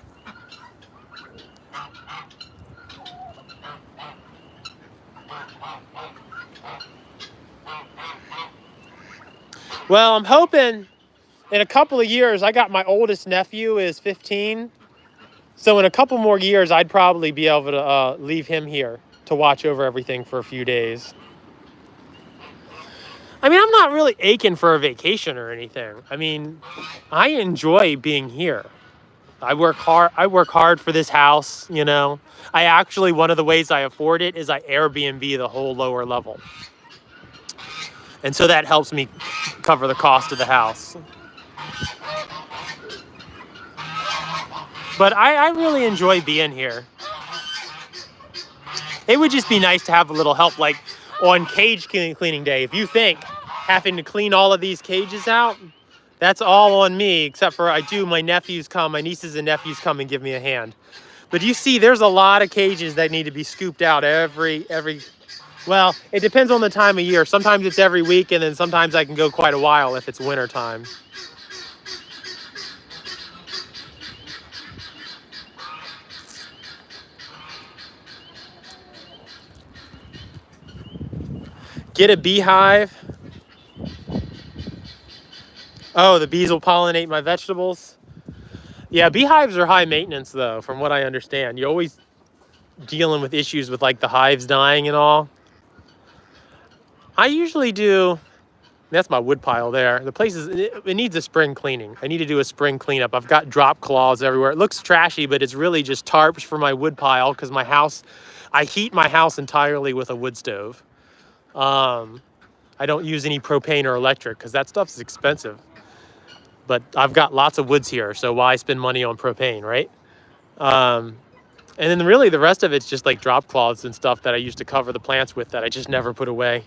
Well, I'm hoping in a couple of years, I got my oldest nephew is 15. So in a couple more years, I'd probably be able to leave him here to watch over everything for a few days. I mean, I'm not really aching for a vacation or anything. I mean, I enjoy being here. I work hard for this house, you know. One of the ways I afford it is I Airbnb the whole lower level. And so that helps me cover the cost of the house. But I really enjoy being here. It would just be nice to have a little help, like on cage cleaning day. If you think having to clean all of these cages out, that's all on me, except for my nieces and nephews come and give me a hand. But you see, there's a lot of cages that need to be scooped out well, it depends on the time of year. Sometimes it's every week, and then sometimes I can go quite a while if it's winter time. Get a beehive. Oh, the bees will pollinate my vegetables. Yeah, beehives are high maintenance though, from what I understand. You're always dealing with issues with like the hives dying and all. I usually do. That's my wood pile there. The place is, it needs a spring cleaning. I need to do a spring cleanup. I've got drop claws everywhere. It looks trashy, but it's really just tarps for my wood pile because my house, I heat my house entirely with a wood stove. I don't use any propane or electric because that stuff is expensive. But I've got lots of woods here, so why spend money on propane, right? And then really the rest of it's just like drop cloths and stuff that I used to cover the plants with that I just never put away.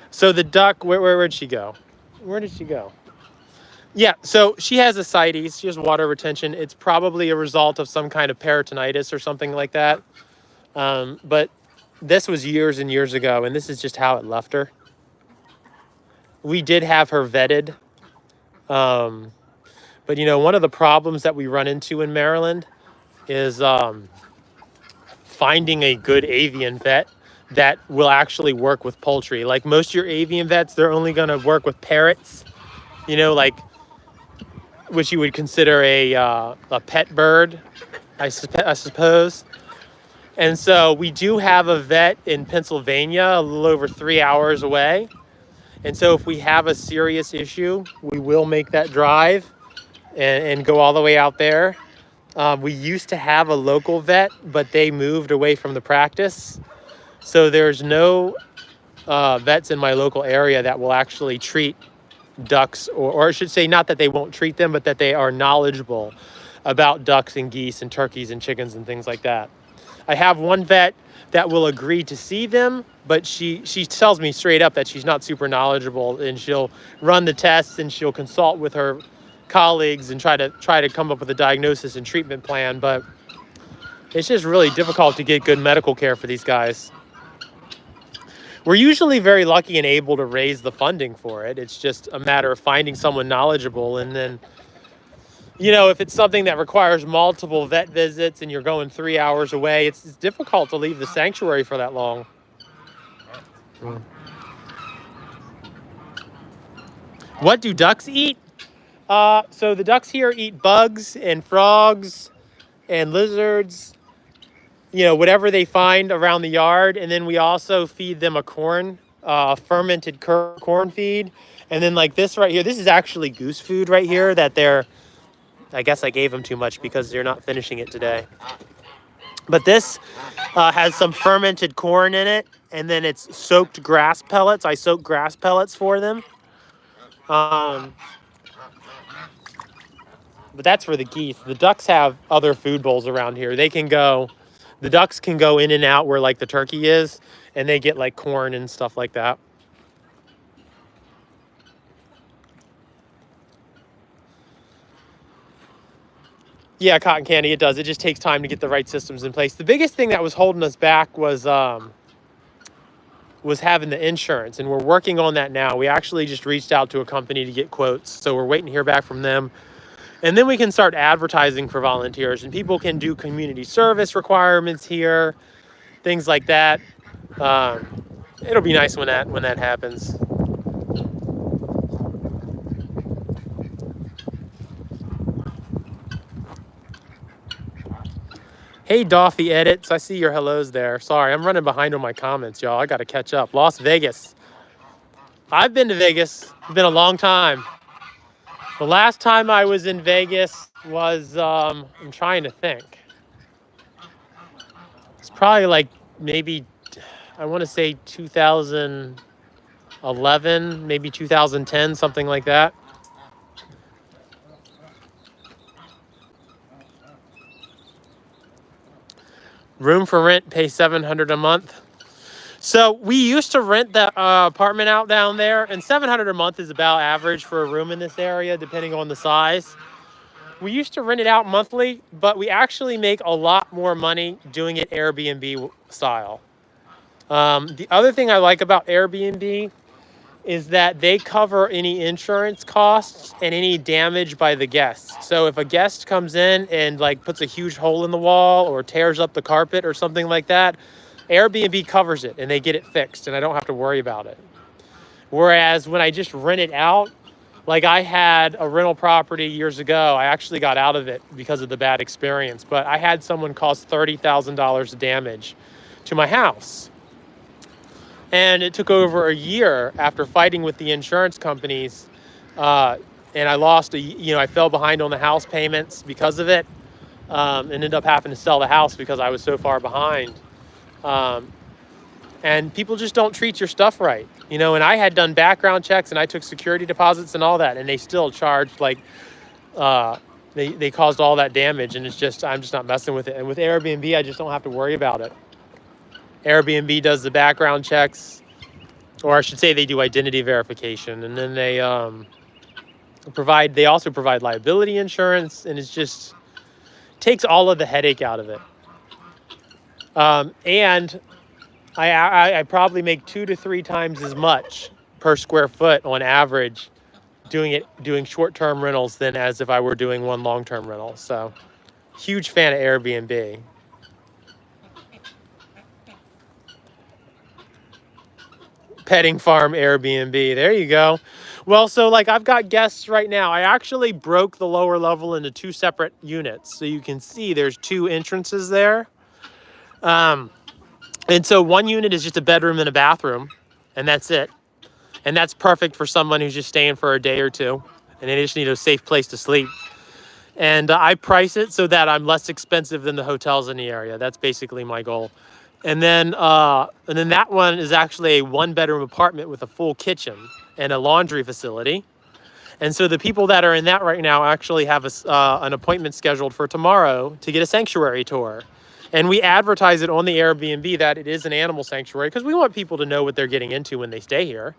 So the duck, where'd she go? Where did she go? Yeah, so she has ascites. She has water retention. It's probably a result of some kind of peritonitis or something like that. But this was years and years ago, and this is just how it left her. We did have her vetted. But, you know, one of the problems that we run into in Maryland is finding a good avian vet that will actually work with poultry. Like most of your avian vets, they're only going to work with parrots, you know, like which you would consider a pet bird, I suppose. And so we do have a vet in Pennsylvania, a little over 3 hours away. And so if we have a serious issue, we will make that drive and go all the way out there. We used to have a local vet, but they moved away from the practice. So there's no vets in my local area that will actually treat ducks, or I should say not that they won't treat them, but that they are knowledgeable about ducks and geese and turkeys and chickens and things like that. I have one vet that will agree to see them, but she tells me straight up that she's not super knowledgeable, and she'll run the tests and she'll consult with her colleagues and try to come up with a diagnosis and treatment plan. But it's just really difficult to get good medical care for these guys. We're usually very lucky and able to raise the funding for it. It's just a matter of finding someone knowledgeable. And then, you know, if it's something that requires multiple vet visits and you're going 3 hours away, it's difficult to leave the sanctuary for that long. What do ducks eat? So the ducks here eat bugs and frogs and lizards, you know, whatever they find around the yard. And then we also feed them a fermented corn feed. And then like this right here, this is actually goose food right here that I guess I gave them too much because they're not finishing it today. But this has some fermented corn in it, and then it's soaked grass pellets. I soak grass pellets for them. But that's for the geese. The ducks have other food bowls around here. The ducks can go in and out where like the turkey is, and they get like corn and stuff like that. Yeah, cotton candy, it does. It just takes time to get the right systems in place. The biggest thing that was holding us back was having the insurance, and we're working on that now. We actually just reached out to a company to get quotes, so we're waiting to hear back from them. And then we can start advertising for volunteers, and people can do community service requirements here, things like that. It'll be nice when that happens. Hey, Doffy Edits, I see your hellos there. Sorry, I'm running behind on my comments, y'all. I got to catch up. Las Vegas. I've been to Vegas. It's been a long time. The last time I was in Vegas was, I'm trying to think. It's probably like maybe, I want to say 2011, maybe 2010, something like that. Room for rent, pay $700 a month. So we used to rent the apartment out down there, and $700 a month is about average for a room in this area, depending on the size. We used to rent it out monthly, but we actually make a lot more money doing it Airbnb style. The other thing I like about Airbnb is that they cover any insurance costs and any damage by the guests. So if a guest comes in and like puts a huge hole in the wall or tears up the carpet or something like that, Airbnb covers it and they get it fixed and I don't have to worry about it. Whereas when I just rent it out, like I had a rental property years ago, I actually got out of it because of the bad experience, but I had someone cause $30,000 of damage to my house. And it took over a year after fighting with the insurance companies. And I lost I fell behind on the house payments because of it. And ended up having to sell the house because I was so far behind. And people just don't treat your stuff right. And I had done background checks and I took security deposits and all that. And they still charged they caused all that damage. And I'm just not messing with it. And with Airbnb, I just don't have to worry about it. Airbnb does the background checks, or I should say they do identity verification, and then they also provide liability insurance, and it just takes all of the headache out of it. And I probably make 2 to 3 times as much per square foot on average doing short-term rentals than as if I were doing one long-term rental. So huge fan of Airbnb. Petting farm Airbnb. There you go. Well, so I've got guests right now. I actually broke the lower level into 2 separate units. So you can see there's 2 entrances there. And so one unit is just a bedroom and a bathroom, and that's it. And that's perfect for someone who's just staying for a day or two and they just need a safe place to sleep. And I price it so that I'm less expensive than the hotels in the area. That's basically my goal. And then that one is actually a 1-bedroom apartment with a full kitchen and a laundry facility. And so the people that are in that right now actually have an appointment scheduled for tomorrow to get a sanctuary tour. And we advertise it on the Airbnb that it is an animal sanctuary because we want people to know what they're getting into when they stay here.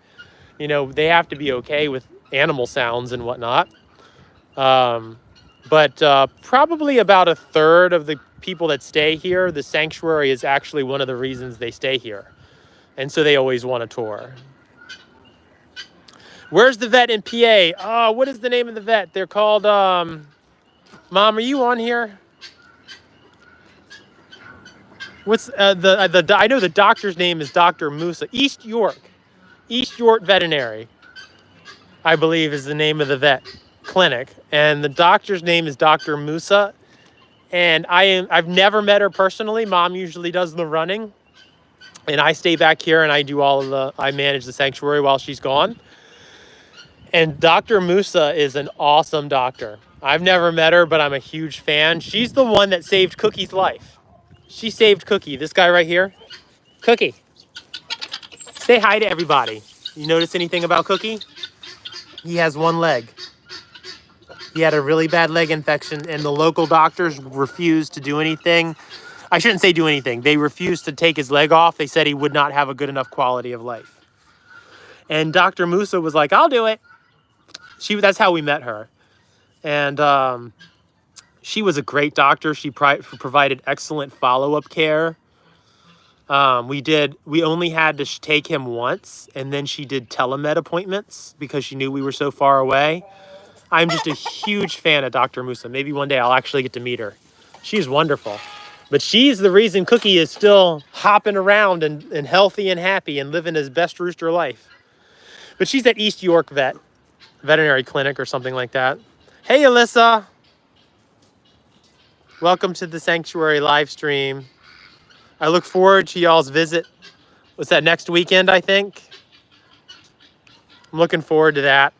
They have to be okay with animal sounds and whatnot. But probably about 1/3 of the people that stay here, the sanctuary is actually one of the reasons they stay here. And so they always want a tour. Where's the vet in PA? Oh, what is the name of the vet? They're called, Mom, are you on here? What's I know the doctor's name is Dr. Musa. East York Veterinary, I believe is the name of the vet clinic. And the doctor's name is Dr. Musa. And I've never met her personally. Mom usually does the running. And I stay back here and I manage the sanctuary while she's gone. And Dr. Musa is an awesome doctor. I've never met her, but I'm a huge fan. She's the one that saved Cookie's life. She saved Cookie, this guy right here. Cookie, say hi to everybody. You notice anything about Cookie? He has 1 leg. He had a really bad leg infection and the local doctors refused to do anything. I shouldn't say do anything. They refused to take his leg off. They said he would not have a good enough quality of life. And Dr. Musa was like, I'll do it. That's how we met her. And she was a great doctor. She provided excellent follow-up care. We only had to take him once, and then she did telemed appointments because she knew we were so far away. I'm just a huge fan of Dr. Musa. Maybe one day I'll actually get to meet her. She's wonderful. But she's the reason Cookie is still hopping around and healthy and happy and living his best rooster life. But she's at East York Veterinary Clinic or something like that. Hey, Alyssa. Welcome to the Sanctuary live stream. I look forward to y'all's visit. What's that, next weekend, I think? I'm looking forward to that.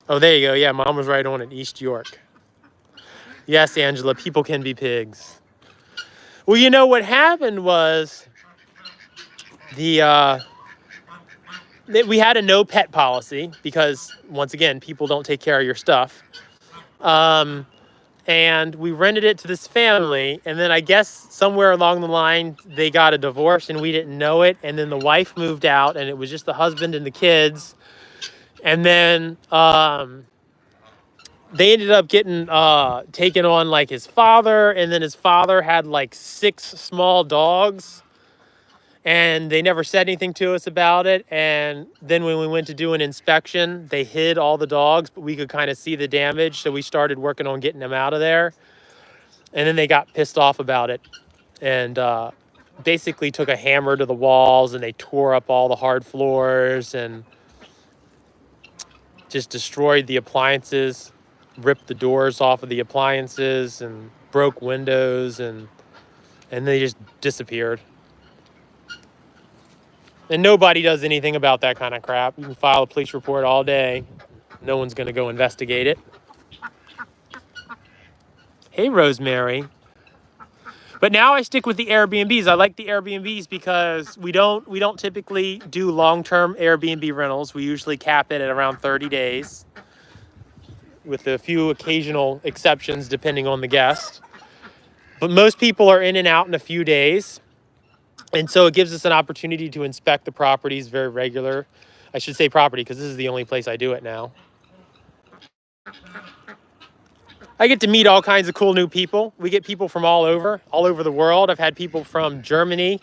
Oh, there you go. Yeah, Mom was right on it. East York. Yes, Angela, people can be pigs. Well, what happened was we had a no pet policy because, once again, people don't take care of your stuff. And we rented it to this family. And then I guess somewhere along the line, they got a divorce and we didn't know it. And then the wife moved out and it was just the husband and the kids. And then they ended up getting taken on like his father, and then his father had like 6 small dogs, and they never said anything to us about it. And then when we went to do an inspection, they hid all the dogs, but we could kind of see the damage, so we started working on getting them out of there. And then they got pissed off about it, and basically took a hammer to the walls, and they tore up all the hard floors and just destroyed the appliances, ripped the doors off of the appliances, and broke windows, and they just disappeared. And nobody does anything about that kind of crap. You can file a police report all day. No one's going to go investigate it. Hey, Rosemary. But now I stick with the Airbnbs. I like the Airbnbs because we don't typically do long-term Airbnb rentals. We usually cap it at around 30 days, with a few occasional exceptions depending on the guest. But most people are in and out in a few days. And so it gives us an opportunity to inspect the properties very regular. I should say property, because this is the only place I do it now. I get to meet all kinds of cool new people. We get people from all over the world. I've had people from Germany,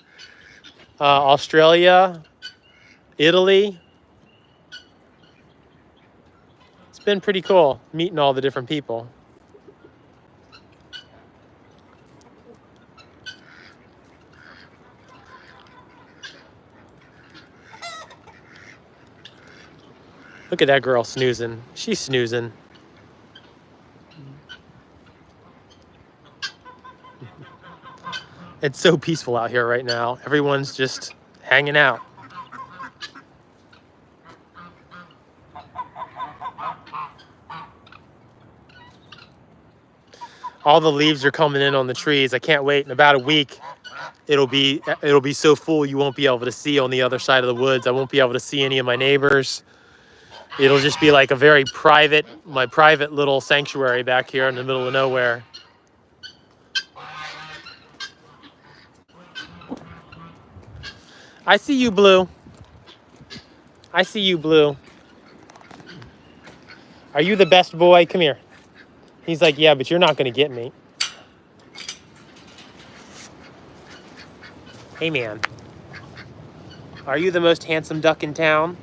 Australia, Italy. It's been pretty cool meeting all the different people. Look at that girl snoozing. She's snoozing. It's so peaceful out here right now. Everyone's just hanging out. All the leaves are coming in on the trees. I can't wait. In about a week, it'll be so full you won't be able to see on the other side of the woods. I won't be able to see any of my neighbors. It'll just be like a very my private little sanctuary back here in the middle of nowhere. I see you, Blue. I see you, Blue. Are you the best boy? Come here. He's like, yeah, but you're not going to get me. Hey, man. Are you the most handsome duck in town?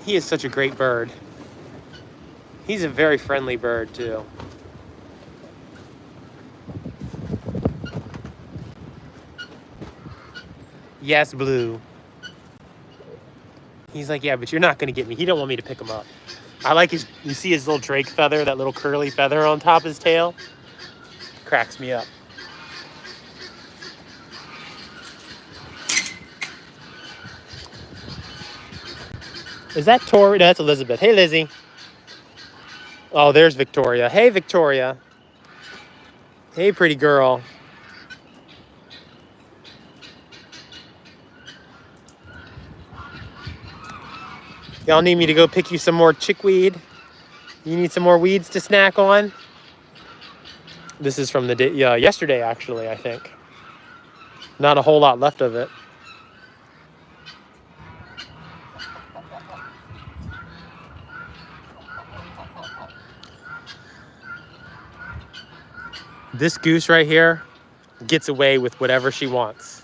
He is such a great bird. He's a very friendly bird, too. Yes, Blue. He's like, yeah, but you're not going to get me. He don't want me to pick him up. I like his, you see his little drake feather, that little curly feather on top of his tail? Cracks me up. Is that Tori? No, that's Elizabeth. Hey, Lizzie. Oh, there's Victoria. Hey, Victoria. Hey, pretty girl. Y'all need me to go pick you some more chickweed? You need some more weeds to snack on? This is from the day, yesterday, actually, I think. Not a whole lot left of it. This goose right here gets away with whatever she wants.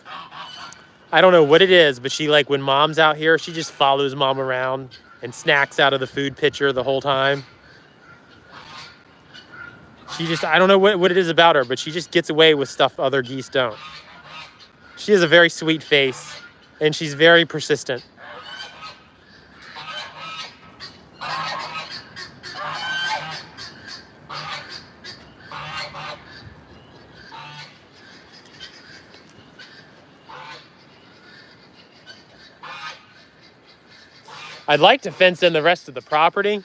I don't know what it is, but she, like, when mom's out here, she just follows mom around and snacks out of the food pitcher the whole time. She just, I don't know what it is about her, but she just gets away with stuff other geese don't. She has a very sweet face, and she's very persistent. I'd like to fence in the rest of the property.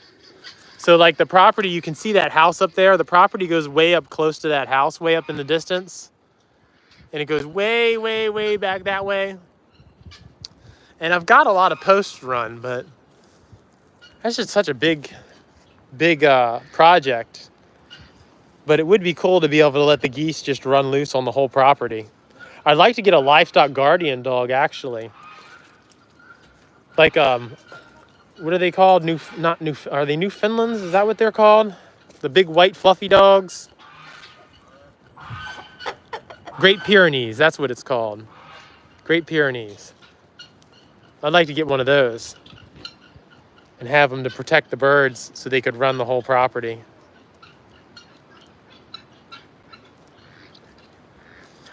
So like the property, you can see that house up there. The property goes way up close to that house, way up in the distance. And it goes way, way, way back that way. And I've got a lot of posts run, but that's just such a big project. But it would be cool to be able to let the geese just run loose on the whole property. I'd like to get a livestock guardian dog, actually. Like what are they called? Not New, are they Newfoundlands? Is that what they're called? The big white fluffy dogs? Great Pyrenees, that's what it's called. Great Pyrenees. I'd like to get one of those and have them to protect the birds so they could run the whole property.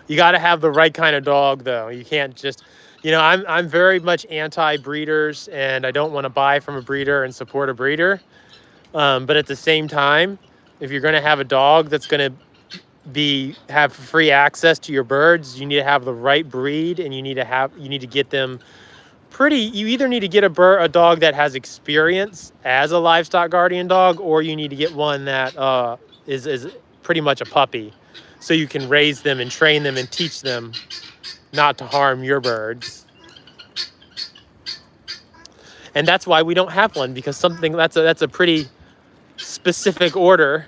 You got to have the right kind of dog, though. You can't just, you know, I'm very much anti-breeders, and I don't want to buy from a breeder and support a breeder. But at the same time, if you're going to have a dog that's going to have free access to your birds, you need to have the right breed, and you need to get them you either need to get a dog that has experience as a livestock guardian dog, or you need to get one that is pretty much a puppy, so you can raise them and train them and teach them not to harm your birds. And that's why we don't have one, because that's a pretty specific order.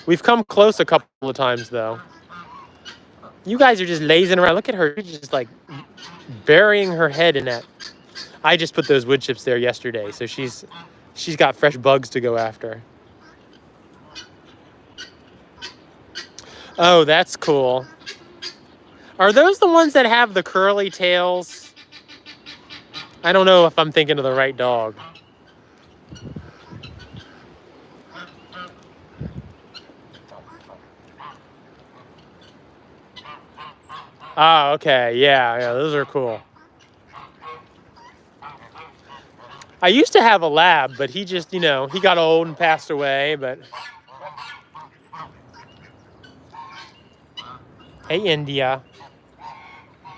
We've come close a couple of times, though. You guys are just lazing around. Look at her. She's just like burying her head in that. I just put those wood chips there yesterday, so she's got fresh bugs to go after. Oh, that's cool. Are those the ones that have the curly tails? I don't know if I'm thinking of the right dog. Ah, okay. Yeah, those are cool. I used to have a lab, but he just, he got old and passed away, but... Hey, India.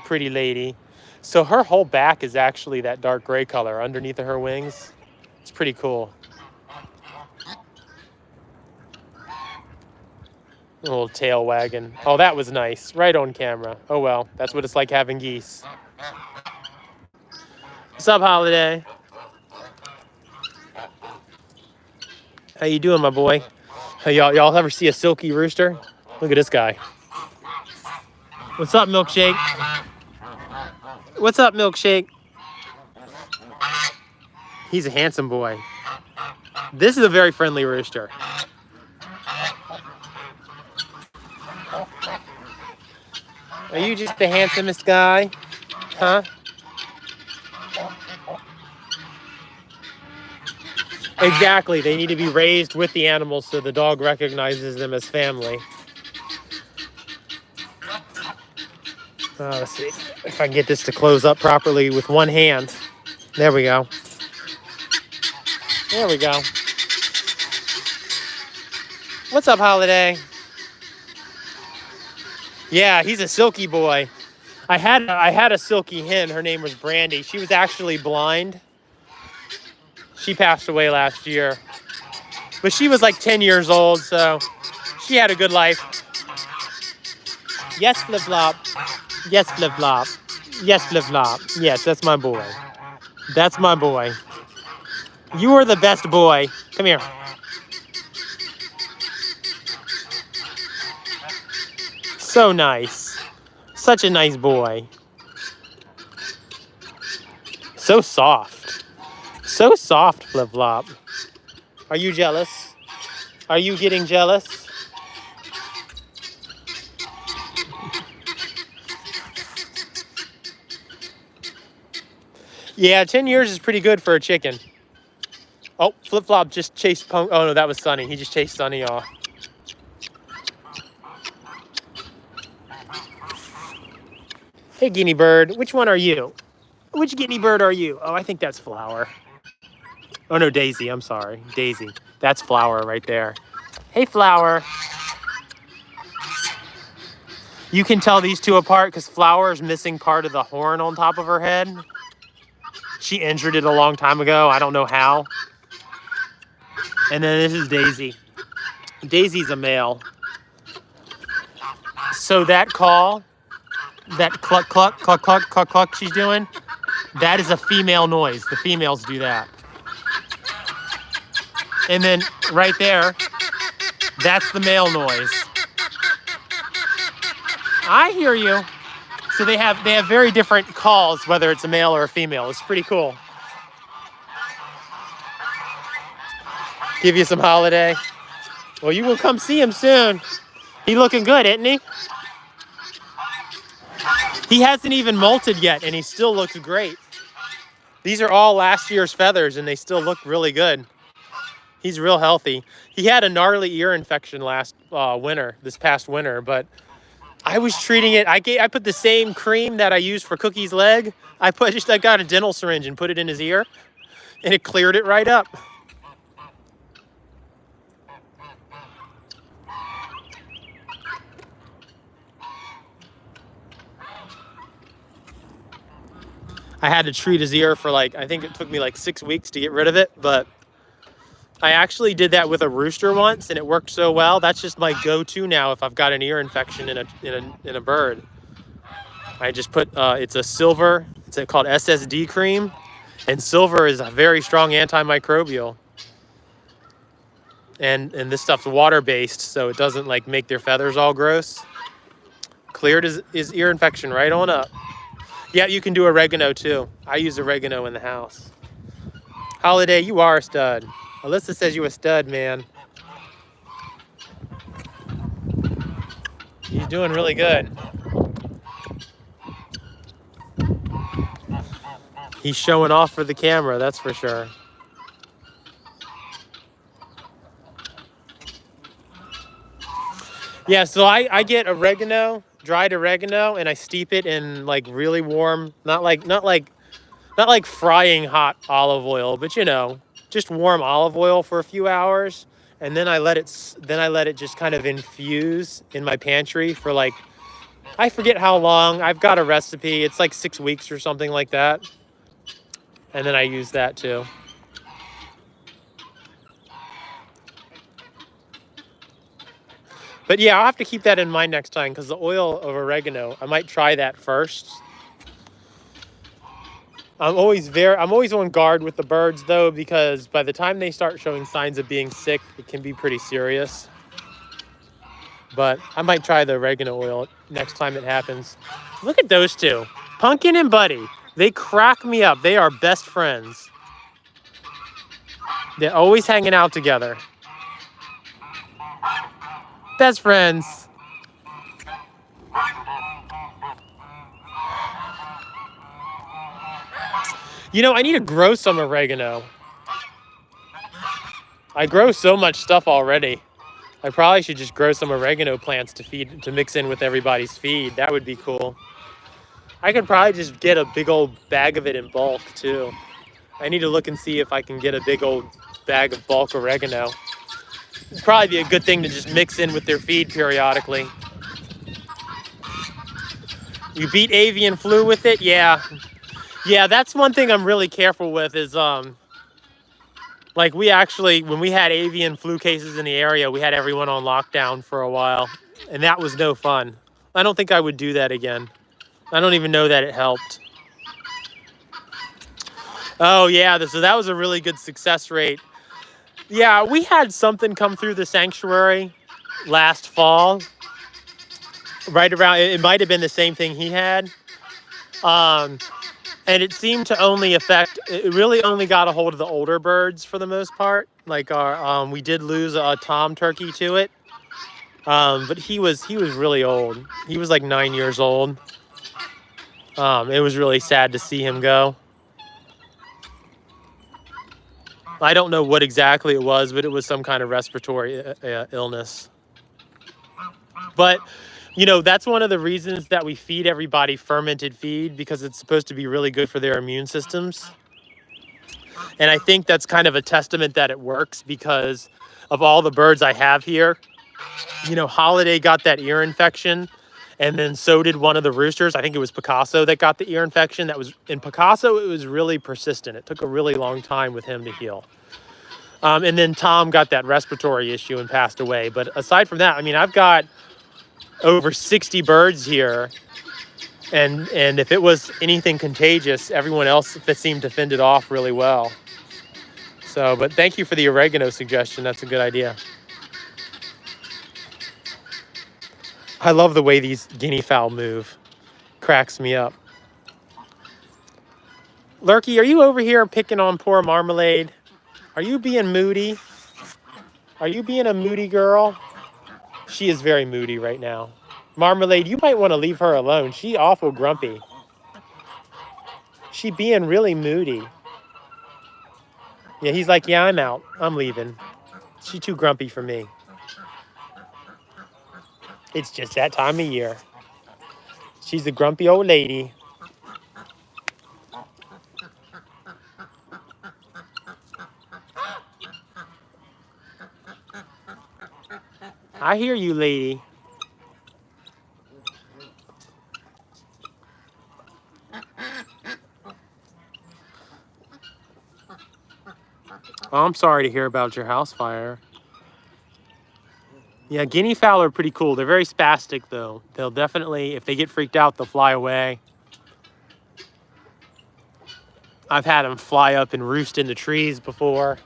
Pretty lady. So her whole back is actually that dark gray color underneath of her wings. It's pretty cool. A little tail wagging. Oh, that was nice. Right on camera. Oh, well. That's what it's like having geese. What's up, Holiday? How you doing, my boy? Hey, y'all ever see a silky rooster? Look at this guy. What's up, Milkshake? What's up, Milkshake? He's a handsome boy. This is a very friendly rooster. Are you just the handsomest guy? Huh? Exactly. They need to be raised with the animals so the dog recognizes them as family. Let's see if I can get this to close up properly with one hand. There we go. There we go. What's up, Holiday? Yeah, he's a silky boy. I had a silky hen. Her name was Brandy. She was actually blind. She passed away last year. But she was like 10 years old, so she had a good life. Yes, Flip Flop. Yes, Flip Flop. Yes, Flip Flop. Yes, that's my boy. That's my boy. You are the best boy. Come here. So nice. Such a nice boy. So soft. So soft, Flip Flop. Are you jealous? Are you getting jealous? Yeah, 10 years is pretty good for a chicken. Oh, Flip Flop just chased Punk. Oh, no, that was Sunny. He just chased Sunny off. Hey, guinea bird. Which one are you? Which guinea bird are you? Oh, I think that's Flower. Oh, no, Daisy. I'm sorry. Daisy. That's Flower right there. Hey, Flower. You can tell these two apart because Flower is missing part of the horn on top of her head. She injured it a long time ago. I don't know how. And then this is Daisy. Daisy's a male. So that call, that cluck, cluck, cluck, cluck, cluck, cluck she's doing, that is a female noise. The females do that. And then right there, that's the male noise. I hear you. So they have very different calls, whether it's a male or a female. It's pretty cool. Give you some holiday. Well, you will come see him soon. He looking good, isn't he? He hasn't even molted yet, and he still looks great. These are all last year's feathers, and they still look really good. He's real healthy. He had a gnarly ear infection this past winter, but I was treating it. I put the same cream that I used for Cookie's leg. I got a dental syringe and put it in his ear, and it cleared it right up. I had to treat his ear for I think it took me 6 weeks to get rid of it, but I actually did that with a rooster once, and it worked so well. That's just my go-to now if I've got an ear infection in a bird. I just put it's a silver. It's called SSD cream, and silver is a very strong antimicrobial. And this stuff's water-based, so it doesn't make their feathers all gross. Cleared his ear infection right on up. Yeah, you can do oregano too. I use oregano in the house. Holiday, you are a stud. Alyssa says you a stud, man. He's doing really good. He's showing off for the camera, that's for sure. Yeah, so I get oregano, dried oregano, and I steep it in really warm, not like frying hot olive oil, but just warm olive oil for a few hours, and then I let it just kind of infuse in my pantry for I forget how long. I've got a recipe. It's 6 weeks or something like that. And then I use that too. But yeah, I'll have to keep that in mind next time, because the oil of oregano, I might try that first. I'm always on guard with the birds though, because by the time they start showing signs of being sick, it can be pretty serious. But I might try the oregano oil next time it happens. Look at those two, Pumpkin and Buddy. They crack me up. They are best friends. They're always hanging out together. Best friends. I need to grow some oregano. I grow so much stuff already. I probably should just grow some oregano plants to mix in with everybody's feed. That would be cool. I could probably just get a big old bag of it in bulk too. I need to look and see if I can get a big old bag of bulk oregano. It'd probably be a good thing to just mix in with their feed periodically. You beat avian flu with it? Yeah. Yeah, that's one thing I'm really careful with is when we had avian flu cases in the area, we had everyone on lockdown for a while, and that was no fun. I don't think I would do that again. I don't even know that it helped. Oh yeah, so that was a really good success rate. Yeah, we had something come through the sanctuary last fall. Right around, it might have been the same thing he had. And it seemed to it really only got a hold of the older birds for the most part. We did lose a tom turkey to it. But he was really old. He was 9 years old. It was really sad to see him go. I don't know what exactly it was, but it was some kind of respiratory illness. But, that's one of the reasons that we feed everybody fermented feed, because it's supposed to be really good for their immune systems. And I think that's kind of a testament that it works, because of all the birds I have here. Holiday got that ear infection, and then so did one of the roosters. I think it was Picasso that got the ear infection. In Picasso, it was really persistent. It took a really long time with him to heal. And then Tom got that respiratory issue and passed away. But aside from that, I've got over 60 birds here. And if it was anything contagious, everyone else seemed to fend it off really well. But thank you for the oregano suggestion. That's a good idea. I love the way these guinea fowl move. cracks me up. Lurky, are you over here picking on poor Marmalade? Are you being moody? Are you being a moody girl? She is very moody right now. Marmalade, you might want to leave her alone. She awful grumpy. She being really moody. Yeah, he's like, yeah, I'm out. I'm leaving. She too grumpy for me. It's just that time of year. She's a grumpy old lady. I hear you, lady. Oh, I'm sorry to hear about your house fire. Yeah, guinea fowl are pretty cool. They're very spastic, though. They'll definitely, if they get freaked out, they'll fly away. I've had them fly up and roost in the trees before.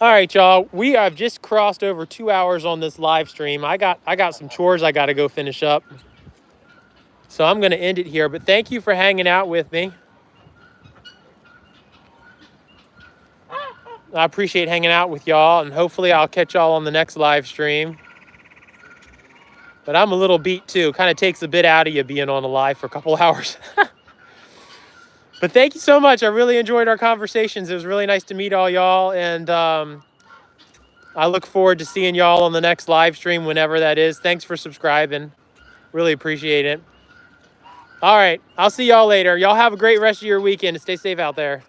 All right, y'all. We have just crossed over 2 hours on this live stream. I got some chores I got to go finish up. So I'm going to end it here. But thank you for hanging out with me. I appreciate hanging out with y'all, and hopefully I'll catch y'all on the next live stream. But I'm a little beat too. Kind of takes a bit out of you being on a live for a couple hours. But thank you so much. I really enjoyed our conversations. It was really nice to meet all y'all, and I look forward to seeing y'all on the next live stream, whenever that is. Thanks for subscribing. Really appreciate it. All right, I'll see y'all later. Y'all have a great rest of your weekend and stay safe out there.